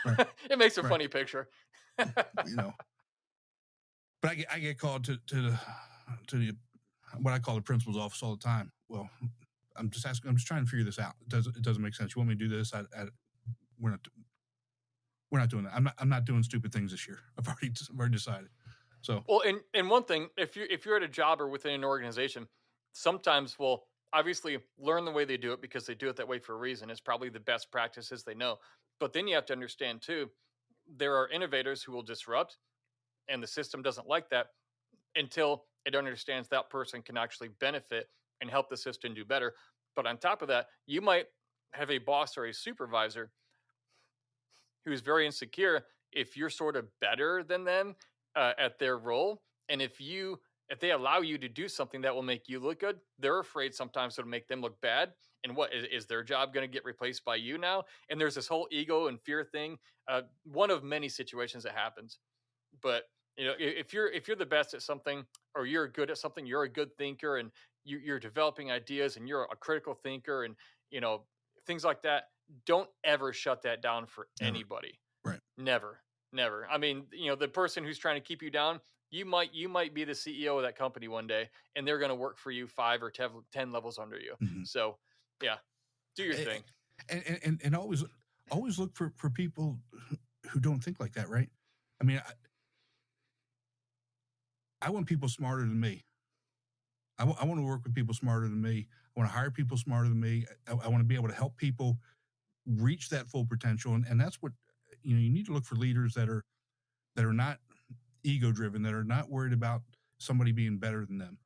Right, It makes a right. funny picture. You know, but I get called to the what I call the principal's office all the time. Well, I'm just asking. I'm just trying to figure this out. It doesn't make sense. You want me to do this? We're not we're not doing that. I'm not doing stupid things this year. I've already decided. So Well, and one thing, if you're at a job or within an organization, sometimes we'll obviously learn the way they do it because they do it that way for a reason. It's probably the best practices they know. But then you have to understand too, there are innovators who will disrupt, and the system doesn't like that until it understands that person can actually benefit and help the system do better. But on top of that, you might have a boss or a supervisor who's very insecure if you're sort of better than them at their role, and if they allow you to do something that will make you look good, they're afraid sometimes it'll make them look bad. And what is their job going to get replaced by you now? And there's this whole ego and fear thing. One of many situations that happens. But if you're the best at something, or you're good at something, you're a good thinker, and you're developing ideas, and you're a critical thinker, and you know things like that. Don't ever shut that down for never. anybody. Right. Never, never. I mean, the person who's trying to keep you down, you might be the CEO of that company one day, and they're going to work for you 5 or 10 levels under you. Mm-hmm. So, yeah, do your and, thing. and always look for people who don't think like that. Right. I mean, I want people smarter than me. I want to work with people smarter than me. I want to hire people smarter than me. I want to be able to help people reach that full potential. And that's what, you need to look for leaders that are not ego driven, that are not worried about somebody being better than them.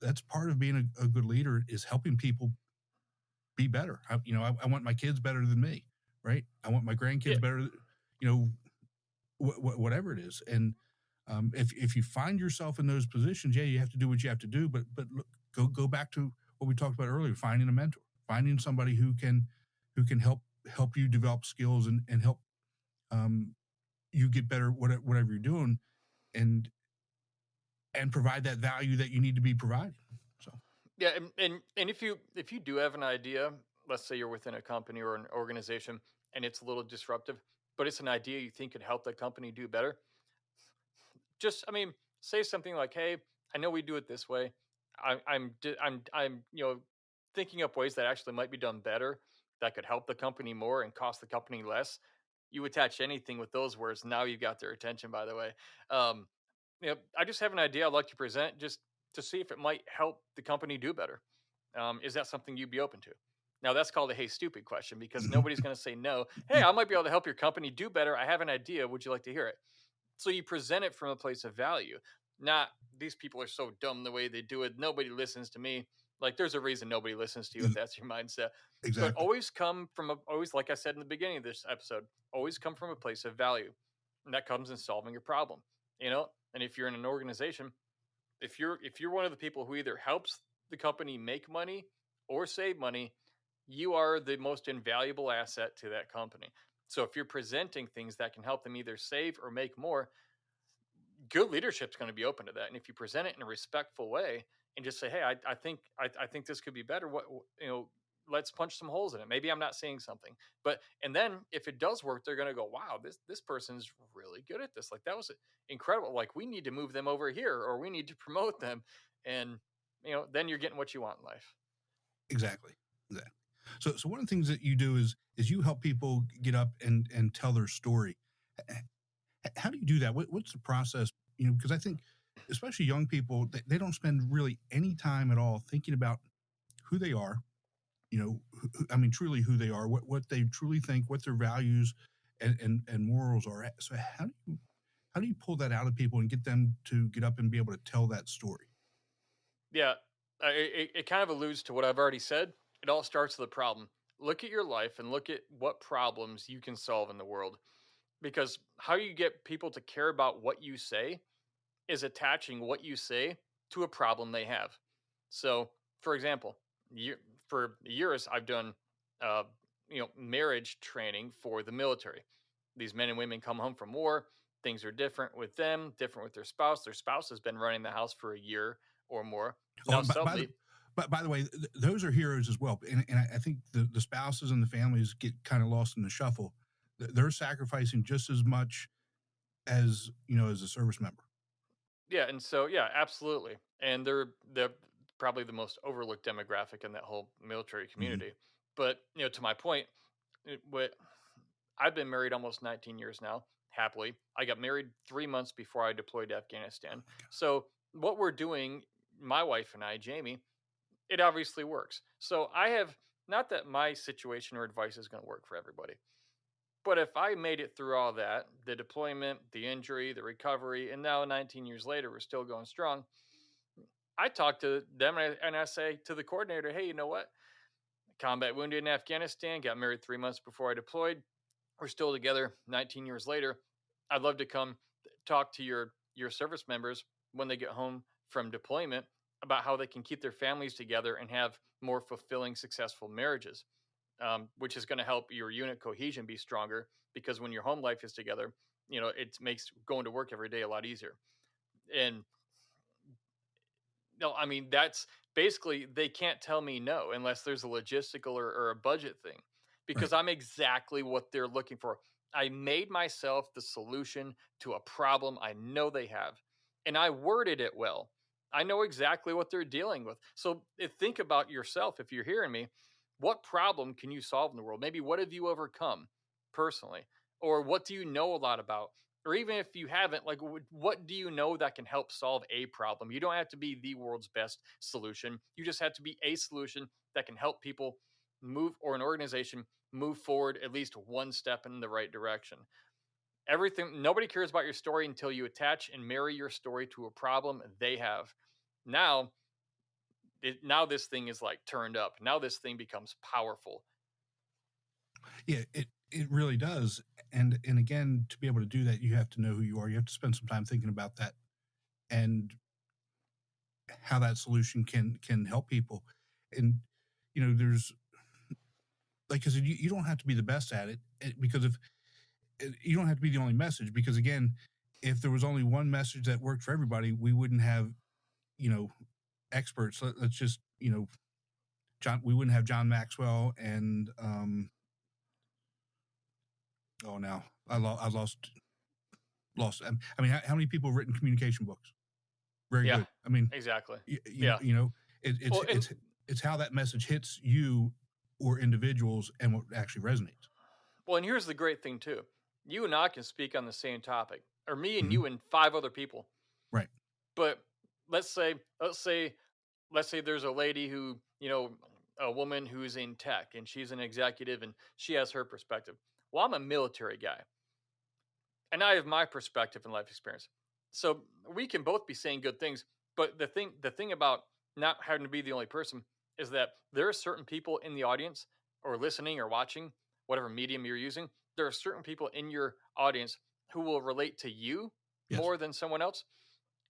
That's part of being a good leader, is helping people be better. I want my kids better than me, right? I want my grandkids Yeah. better, whatever it is. And if you find yourself in those positions, you have to do what you have to do. But look, go back to what we talked about earlier: finding a mentor, finding somebody who can help you develop skills and help you get better whatever you're doing, and provide that value that you need to be providing. So Yeah, and if you do have an idea, let's say you're within a company or an organization, and it's a little disruptive, but it's an idea you think could help the company do better, just, I mean, say something like, "Hey, I know we do it this way. I'm thinking up ways that actually might be done better, that could help the company more and cost the company less." You attach anything with those words, now you've got their attention. By the way, um, I just have an idea I'd like to present, just to see if it might help the company do better. Is that something you'd be open to? Now that's called a "Hey, stupid" question, because nobody's going to say no. Hey, I might be able to help your company do better. I have an idea. Would you like to hear it? So you present it from a place of value, not "these people are so dumb the way they do it. Nobody listens to me." Like, there's a reason nobody listens to you if that's your mindset. But exactly. always, like I said in the beginning of this episode, always come from a place of value, and that comes in solving a problem. And if you're in an organization, if you're one of the people who either helps the company make money or save money, you are the most invaluable asset to that company. So if you're presenting things that can help them either save or make more, good leadership's going to be open to that. And if you present it in a respectful way and just say, "Hey, I think this could be better. Let's punch some holes in it. Maybe I'm not seeing something." And then if it does work, they're going to go, "Wow, this person's really good at this. Like, that was incredible. Like, we need to move them over here, or we need to promote them." And then you're getting what you want in life. Exactly. Exactly. So one of the things that you do is you help people get up and tell their story. How do you do that? What's the process? Because I think, especially young people, they don't spend really any time at all thinking about who they are. I mean, truly who they are, what they truly think, what their values and morals are. So how do you pull that out of people and get them to get up and be able to tell that story? Yeah, it kind of alludes to what I've already said. It all starts with a problem. Look at your life and look at what problems you can solve in the world. Because how you get people to care about what you say is attaching what you say to a problem they have. So, for example, for years I've done, uh, marriage training for the military. These men and women come home from war. Things are different with them, different with their spouse. Their spouse has been running the house for a year or more. Oh, Now and by the suddenly, But by the way, those are heroes as well. And I think the spouses and the families get kind of lost in the shuffle. They're sacrificing just as much as, as a service member. Yeah, and so yeah, absolutely. And they're probably the most overlooked demographic in that whole military Hmm. community. But to my point, what I've been married almost 19 years now, happily. I got married 3 months before I deployed to Afghanistan. So what we're doing, my wife and I, Jamie, it obviously works. So I have not that my situation or advice is going to work for everybody. But if I made it through all that, the deployment, the injury, the recovery, and now 19 years later, we're still going strong, I talk to them and I say to the coordinator, hey, you know what? Combat wounded in Afghanistan, got married 3 months before I deployed. We're still together 19 years later. I'd love to come talk to your service members when they get home from deployment about how they can keep their families together and have more fulfilling, successful marriages, which is going to help your unit cohesion be stronger because when your home life is together, it makes going to work every day a lot easier. And no, I mean, that's basically they can't tell me no unless there's a logistical or a budget thing Right. because I'm exactly what they're looking for. I made myself the solution to a problem I know they have, and I worded it well. I know exactly what they're dealing with. So think about yourself if you're hearing me. What problem can you solve in the world? Maybe what have you overcome personally? Or what do you know a lot about? Or even if you haven't, like what do you know that can help solve a problem? You don't have to be the world's best solution. You just have to be a solution that can help people move or an organization move forward at least one step in the right direction. Everything, nobody cares about your story until you attach and marry your story to a problem they have. Now, now this thing is like turned up. Now this thing becomes powerful. Yeah, it really does. And again, to be able to do that, you have to know who you are. You have to spend some time thinking about that and how that solution can help people. And there's like I said, you don't have to be the best at it because if you don't have to be the only message, because again, if there was only one message that worked for everybody, we wouldn't have you know experts. Let's just John. We wouldn't have John Maxwell and oh now I lost. I mean, how many people have written communication books? Very Yeah, good. I mean, exactly. you know, Yeah. it's Well, and it's how that message hits you or individuals and what actually resonates. and here's the great thing too. You and I can speak on the same topic, or me and Hmm. you and five other people. Right. But let's say, let's say, let's say there's a lady who, a woman who's in tech and she's an executive and she has her perspective. Well, I'm a military guy and I have my perspective and life experience. So we can both be saying good things, but the thing about not having to be the only person is that there are certain people in the audience or listening or watching whatever medium you're using. There are certain people in your audience who will relate to you Yes. more than someone else,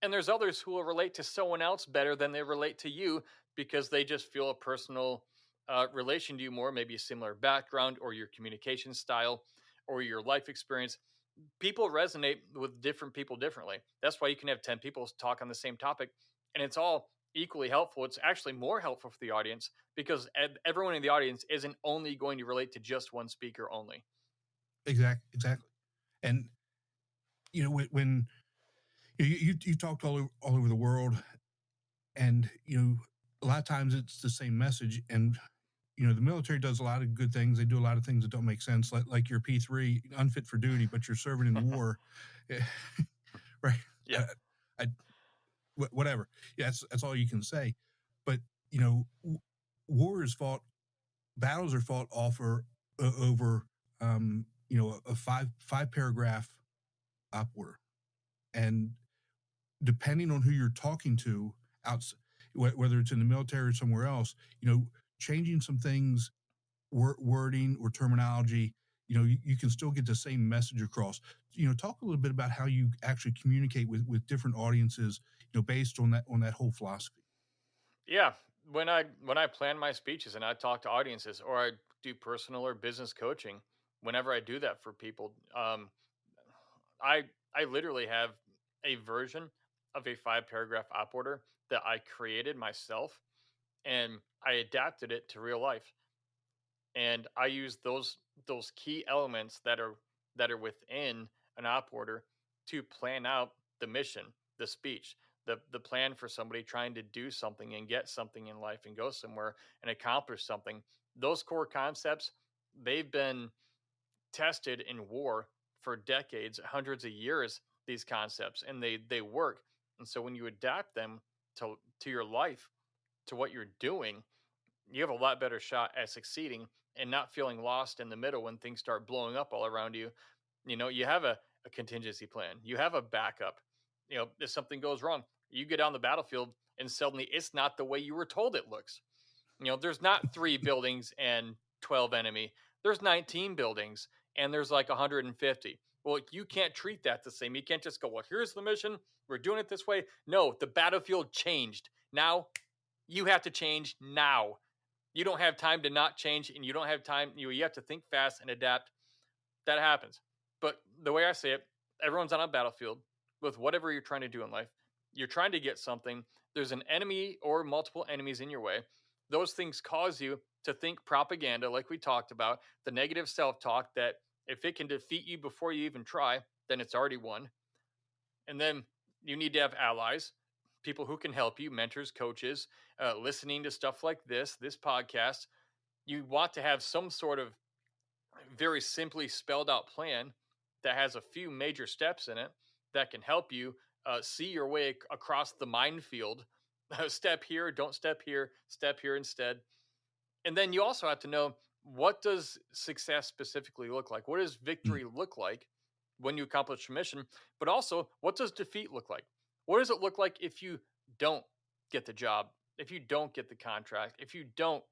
and there's others who will relate to someone else better than they relate to you because they just feel a personal relation to you more, maybe a similar background or your communication style or your life experience. People resonate with different people differently. That's why you can have 10 people talk on the same topic and it's all equally helpful. It's actually more helpful for the audience because everyone in the audience isn't only going to relate to just one speaker only. Exactly. And when you talked all over the world, and a lot of times it's the same message, and the military does a lot of good things. They do a lot of things that don't make sense, like your P3, unfit for duty, but you're serving in war. Right. Yeah. uh, I, whatever. Yeah, that's all you can say. But war is fought, battles are fought over a five paragraph op order, and depending on who you're talking to, outs whether it's in the military or somewhere else, changing some things, wording or terminology, you can still get the same message across. Talk a little bit about how you actually communicate with different audiences, based on that whole philosophy. Yeah, when I plan my speeches and I talk to audiences or I do personal or business coaching, whenever I do that for people, I I literally have a version of a 5 paragraph op order that I created myself, and I adapted it to real life. And I use those key elements that are within an op order to plan out the mission, the speech, the plan for somebody trying to do something and get something in life and go somewhere and accomplish something. Those core concepts, they've been tested in war for decades, hundreds of years, these concepts, and they work. And so when you adapt them to your life, to what you're doing, you have a lot better shot at succeeding and not feeling lost in the middle when things start blowing up all around you. You know, you have a contingency plan, you have a backup. You know, if something goes wrong, you get on the battlefield and suddenly it's not the way you were told it looks. You know, there's not 3 buildings and 12 enemy. There's 19 buildings and there's like 150. Well, you can't treat that the same. You can't just go, well, here's the mission. We're doing it this way. No, the battlefield changed. Now you have to change now. You don't have time to not change, and you don't have time. You have to think fast and adapt. That happens. But the way I say it, everyone's on a battlefield with whatever you're trying to do in life. You're trying to get something. There's an enemy or multiple enemies in your way. Those things cause you to think propaganda, like we talked about, the negative self-talk that if it can defeat you before you even try, then it's already won. And then you need to have allies, people who can help you, mentors, coaches, listening to stuff like this podcast. You want to have some sort of very simply spelled out plan that has a few major steps in it that can help you see your way across the minefield. Step here, don't step here, step here instead. And then you also have to know, what does success specifically look like? What does victory look like when you accomplish your mission? But also, what does defeat look like? What does it look like if you don't get the job, if you don't get the contract, if you don't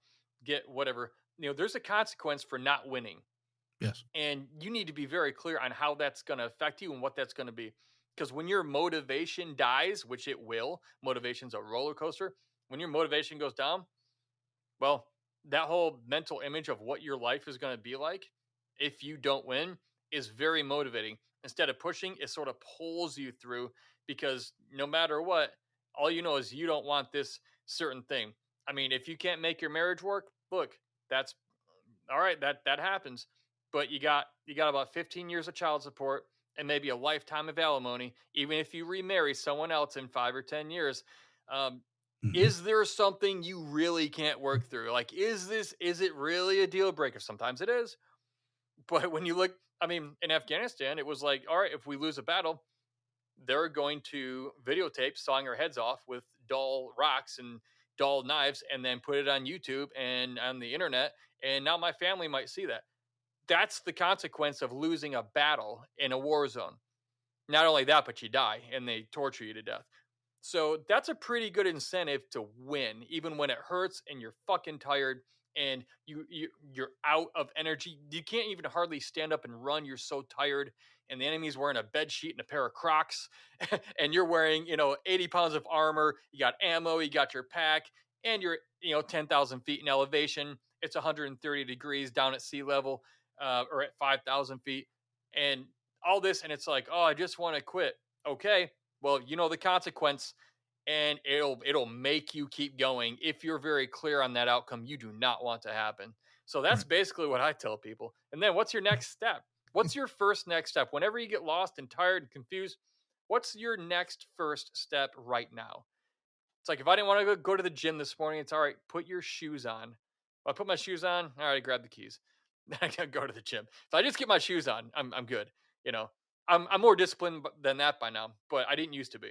get whatever? You know, there's a consequence for not winning. Yes. And you need to be very clear on how that's going to affect you and what that's going to be. Because when your motivation dies, which it will, motivation's a roller coaster. When your motivation goes down, well, that whole mental image of what your life is going to be like if you don't win is very motivating. Instead of pushing, it sort of pulls you through, because no matter what, all you know is you don't want this certain thing. I mean, if you can't make your marriage work, look, that's all right. That happens. But you got about 15 years of child support and maybe a lifetime of alimony, even if you remarry someone else in 5 or 10 years. Um, is there something you really can't work through? Like, is it really a deal breaker? Sometimes it is. But when you look, I mean, in Afghanistan, it was like, all right, if we lose a battle, they're going to videotape sawing our heads off with dull rocks and dull knives and then put it on YouTube and on the internet. And now my family might see that. That's the consequence of losing a battle in a war zone. Not only that, but you die and they torture you to death. So that's a pretty good incentive to win, even when it hurts and you're fucking tired and you're out of energy. You can't even hardly stand up and run. You're so tired, and the enemy's wearing a bed sheet and a pair of Crocs, and you're wearing 80 pounds of armor. You got ammo, you got your pack, and you're 10,000 feet in elevation. It's 130 degrees down at sea level, or at 5,000 feet, and all this, and it's like, oh, I just want to quit. Okay, well, you know the consequence, and it'll make you keep going if you're very clear on that outcome you do not want to happen. So that's Right. basically what I tell people. And then what's your next step? What's your first next step? Whenever you get lost and tired and confused, what's your next first step right now? It's like, if I didn't want to go to the gym this morning, it's all right, put your shoes on. I put my shoes on, all right, I grab the keys. Then I can go to the gym. If I just get my shoes on, I'm good. You know, I'm more disciplined than that by now, but I didn't used to be.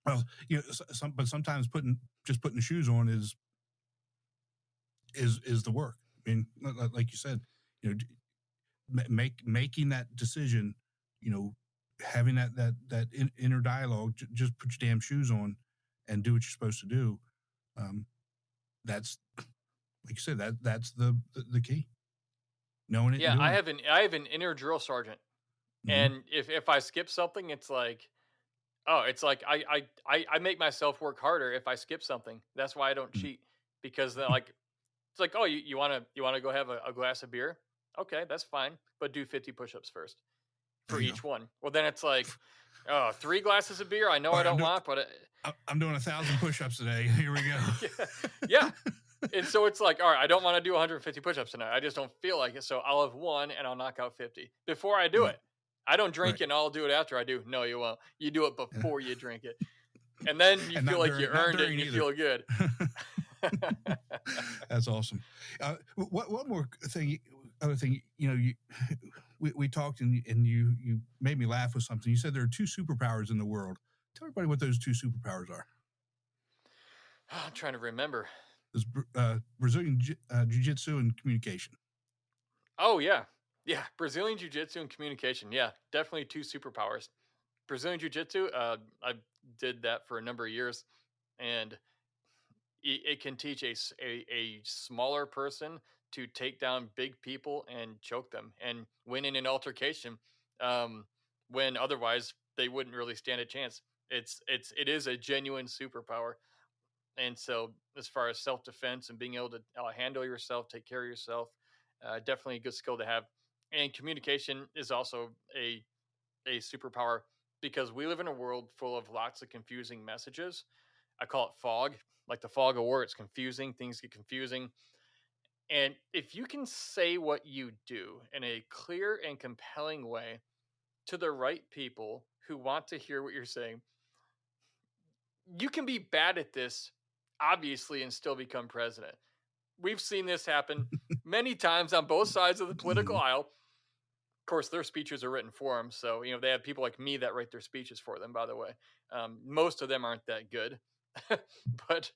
Well, but sometimes putting the shoes on is the work. I mean, like you said, making that decision, having that inner dialogue. Just put your damn shoes on and do what you're supposed to do. That's, like you said, that's the key. Knowing it. Yeah, I have an inner drill sergeant, and if I skip something, it's like, oh, it's like I make myself work harder if I skip something. That's why I don't cheat, because like, it's like, oh, you wanna go have a glass of beer? Okay, that's fine, but do 50 push-ups first. for There you go. each one. Well, then it's like, oh, 3 glasses of beer. I know All I right, don't want, but I'm doing 1,000 push-ups today. Here we go. yeah. And so it's like, all right, I don't want to do 150 push-ups tonight. I just don't feel like it. So I'll have one and I'll knock out 50 before I do Right. it. I don't drink Right. it and I'll do it after I do. No, you won't. You do it Yeah. before you drink it. And then you And feel not like you during, not earned it and during you either. feel good. That's awesome. One more thing, other thing, you know, we talked and you made me laugh with something. You said there are 2 superpowers in the world. Tell everybody what those 2 superpowers are. I'm trying to remember. There's Brazilian jiu-jitsu and communication. Oh, yeah. Yeah. Brazilian Jiu-Jitsu and communication. Yeah. Definitely 2 superpowers. Brazilian Jiu-Jitsu, I did that for a number of years. And it can teach a smaller person to take down big people and choke them and win in an altercation, when otherwise they wouldn't really stand a chance. It is a genuine superpower. And so as far as self-defense and being able to handle yourself, take care of yourself, definitely a good skill to have. And communication is also a superpower, because we live in a world full of lots of confusing messages. I call it fog, like the fog of war. It's confusing. Things get confusing. And if you can say what you do in a clear and compelling way to the right people who want to hear what you're saying, you can be bad at this, obviously, and still become president. We've seen this happen many times on both sides of the political aisle. Of course, their speeches are written for them. So, you know, they have people like me that write their speeches for them, by the way. Most of them aren't that good. But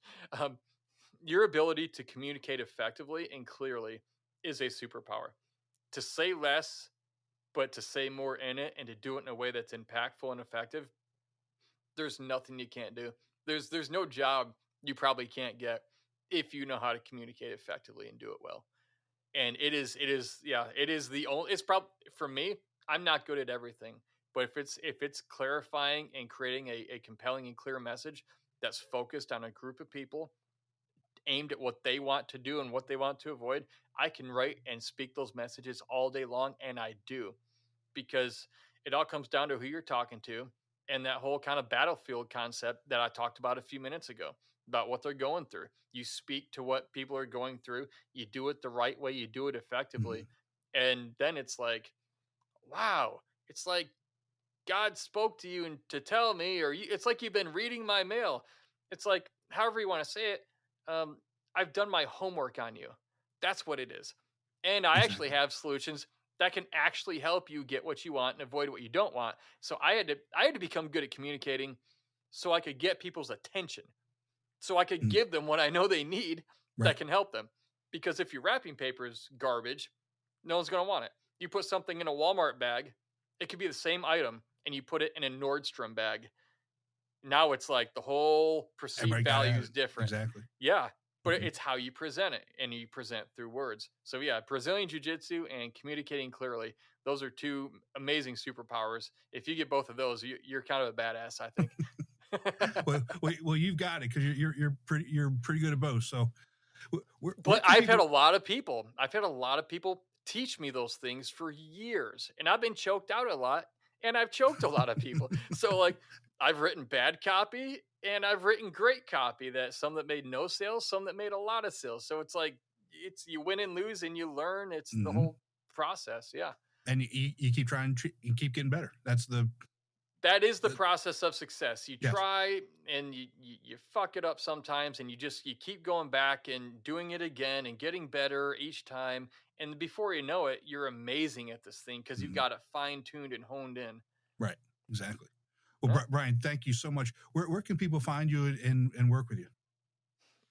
your ability to communicate effectively and clearly is a superpower. To say less, but to say more in it, and to do it in a way that's impactful and effective, there's nothing you can't do. There's no job you probably can't get if you know how to communicate effectively and do it well. And it is the only, it's probably, for me, I'm not good at everything, but if it's clarifying and creating a compelling and clear message that's focused on a group of people, aimed at what they want to do and what they want to avoid, I can write and speak those messages all day long, and I do, because it all comes down to who you're talking to, and that whole kind of battlefield concept that I talked about a few minutes ago, about what they're going through. You speak to what people are going through, you do it the right way, you do it effectively, and then it's like, wow, it's like God spoke to you and to tell me, or it's like you've been reading my mail. It's like, however you want to say it. I've done my homework on you. That's what it is. And I actually have solutions that can actually help you get what you want and avoid what you don't want. So I had to become good at communicating so I could get people's attention, so I could give them what I know they need that can help them. Because if your wrapping paper is garbage, no one's going to want it. You put something in a Walmart bag, it could be the same item, and you put it in a Nordstrom bag. Now it's like the whole perceived value is different. Exactly. Yeah, but it's how you present it, and you present through words. So yeah, Brazilian Jiu-Jitsu and communicating clearly, those are 2 amazing superpowers. If you get both of those, you're kind of a badass, I think. well, you've got it, because you're pretty good at both. So, but I've had a lot of people teach me those things for years, and I've been choked out a lot, and I've choked a lot of people. So like, I've written bad copy and I've written great copy, that some that made no sales, some that made a lot of sales. So it's like, you win and lose and you learn. It's the whole process. Yeah. And you keep trying, you keep getting better. That is the process of success. You try and you fuck it up sometimes, and you keep going back and doing it again and getting better each time. And before you know it, you're amazing at this thing, because you've got it fine-tuned and honed in. Right. Exactly. Well, Brian, thank you so much. Where can people find you and work with you?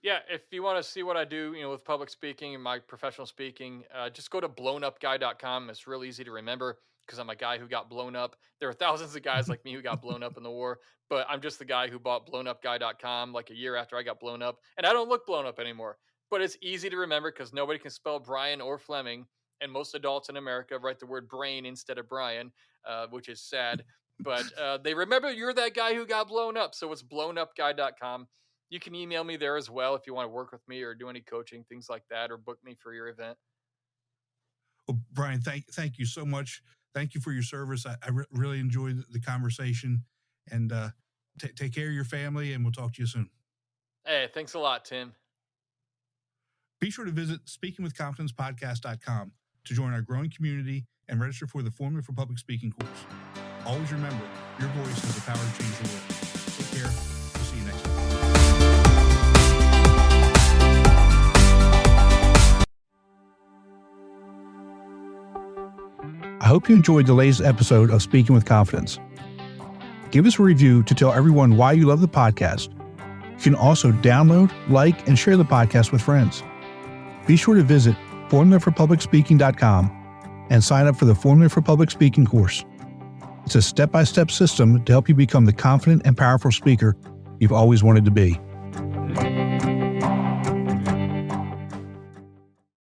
Yeah, if you want to see what I do, with public speaking and my professional speaking, just go to blownupguy.com. It's real easy to remember, because I'm a guy who got blown up. There are thousands of guys like me who got blown up in the war, but I'm just the guy who bought blownupguy.com like a year after I got blown up, and I don't look blown up anymore. But it's easy to remember, because nobody can spell Brian or Fleming, and most adults in America write the word brain instead of Brian, which is sad. But they remember you're that guy who got blown up. So it's blownupguy.com. You can email me there as well if you want to work with me or do any coaching, things like that, or book me for your event. Well, Brian, thank you so much. thank you for your service. I really enjoyed the conversation, and take care of your family, and we'll talk to you soon. Hey, thanks a lot, Tim. Be sure to visit speakingwithconfidencepodcast.com to join our growing community and register for the Formula for Public Speaking course. Always remember, your voice has the power to change the world. Take care. We'll see you next time. I hope you enjoyed the latest episode of Speaking with Confidence. Give us a review to tell everyone why you love the podcast. You can also download, like, and share the podcast with friends. Be sure to visit formulaforpublicspeaking.com and sign up for the Formula for Public Speaking course. It's a step-by-step system to help you become the confident and powerful speaker you've always wanted to be.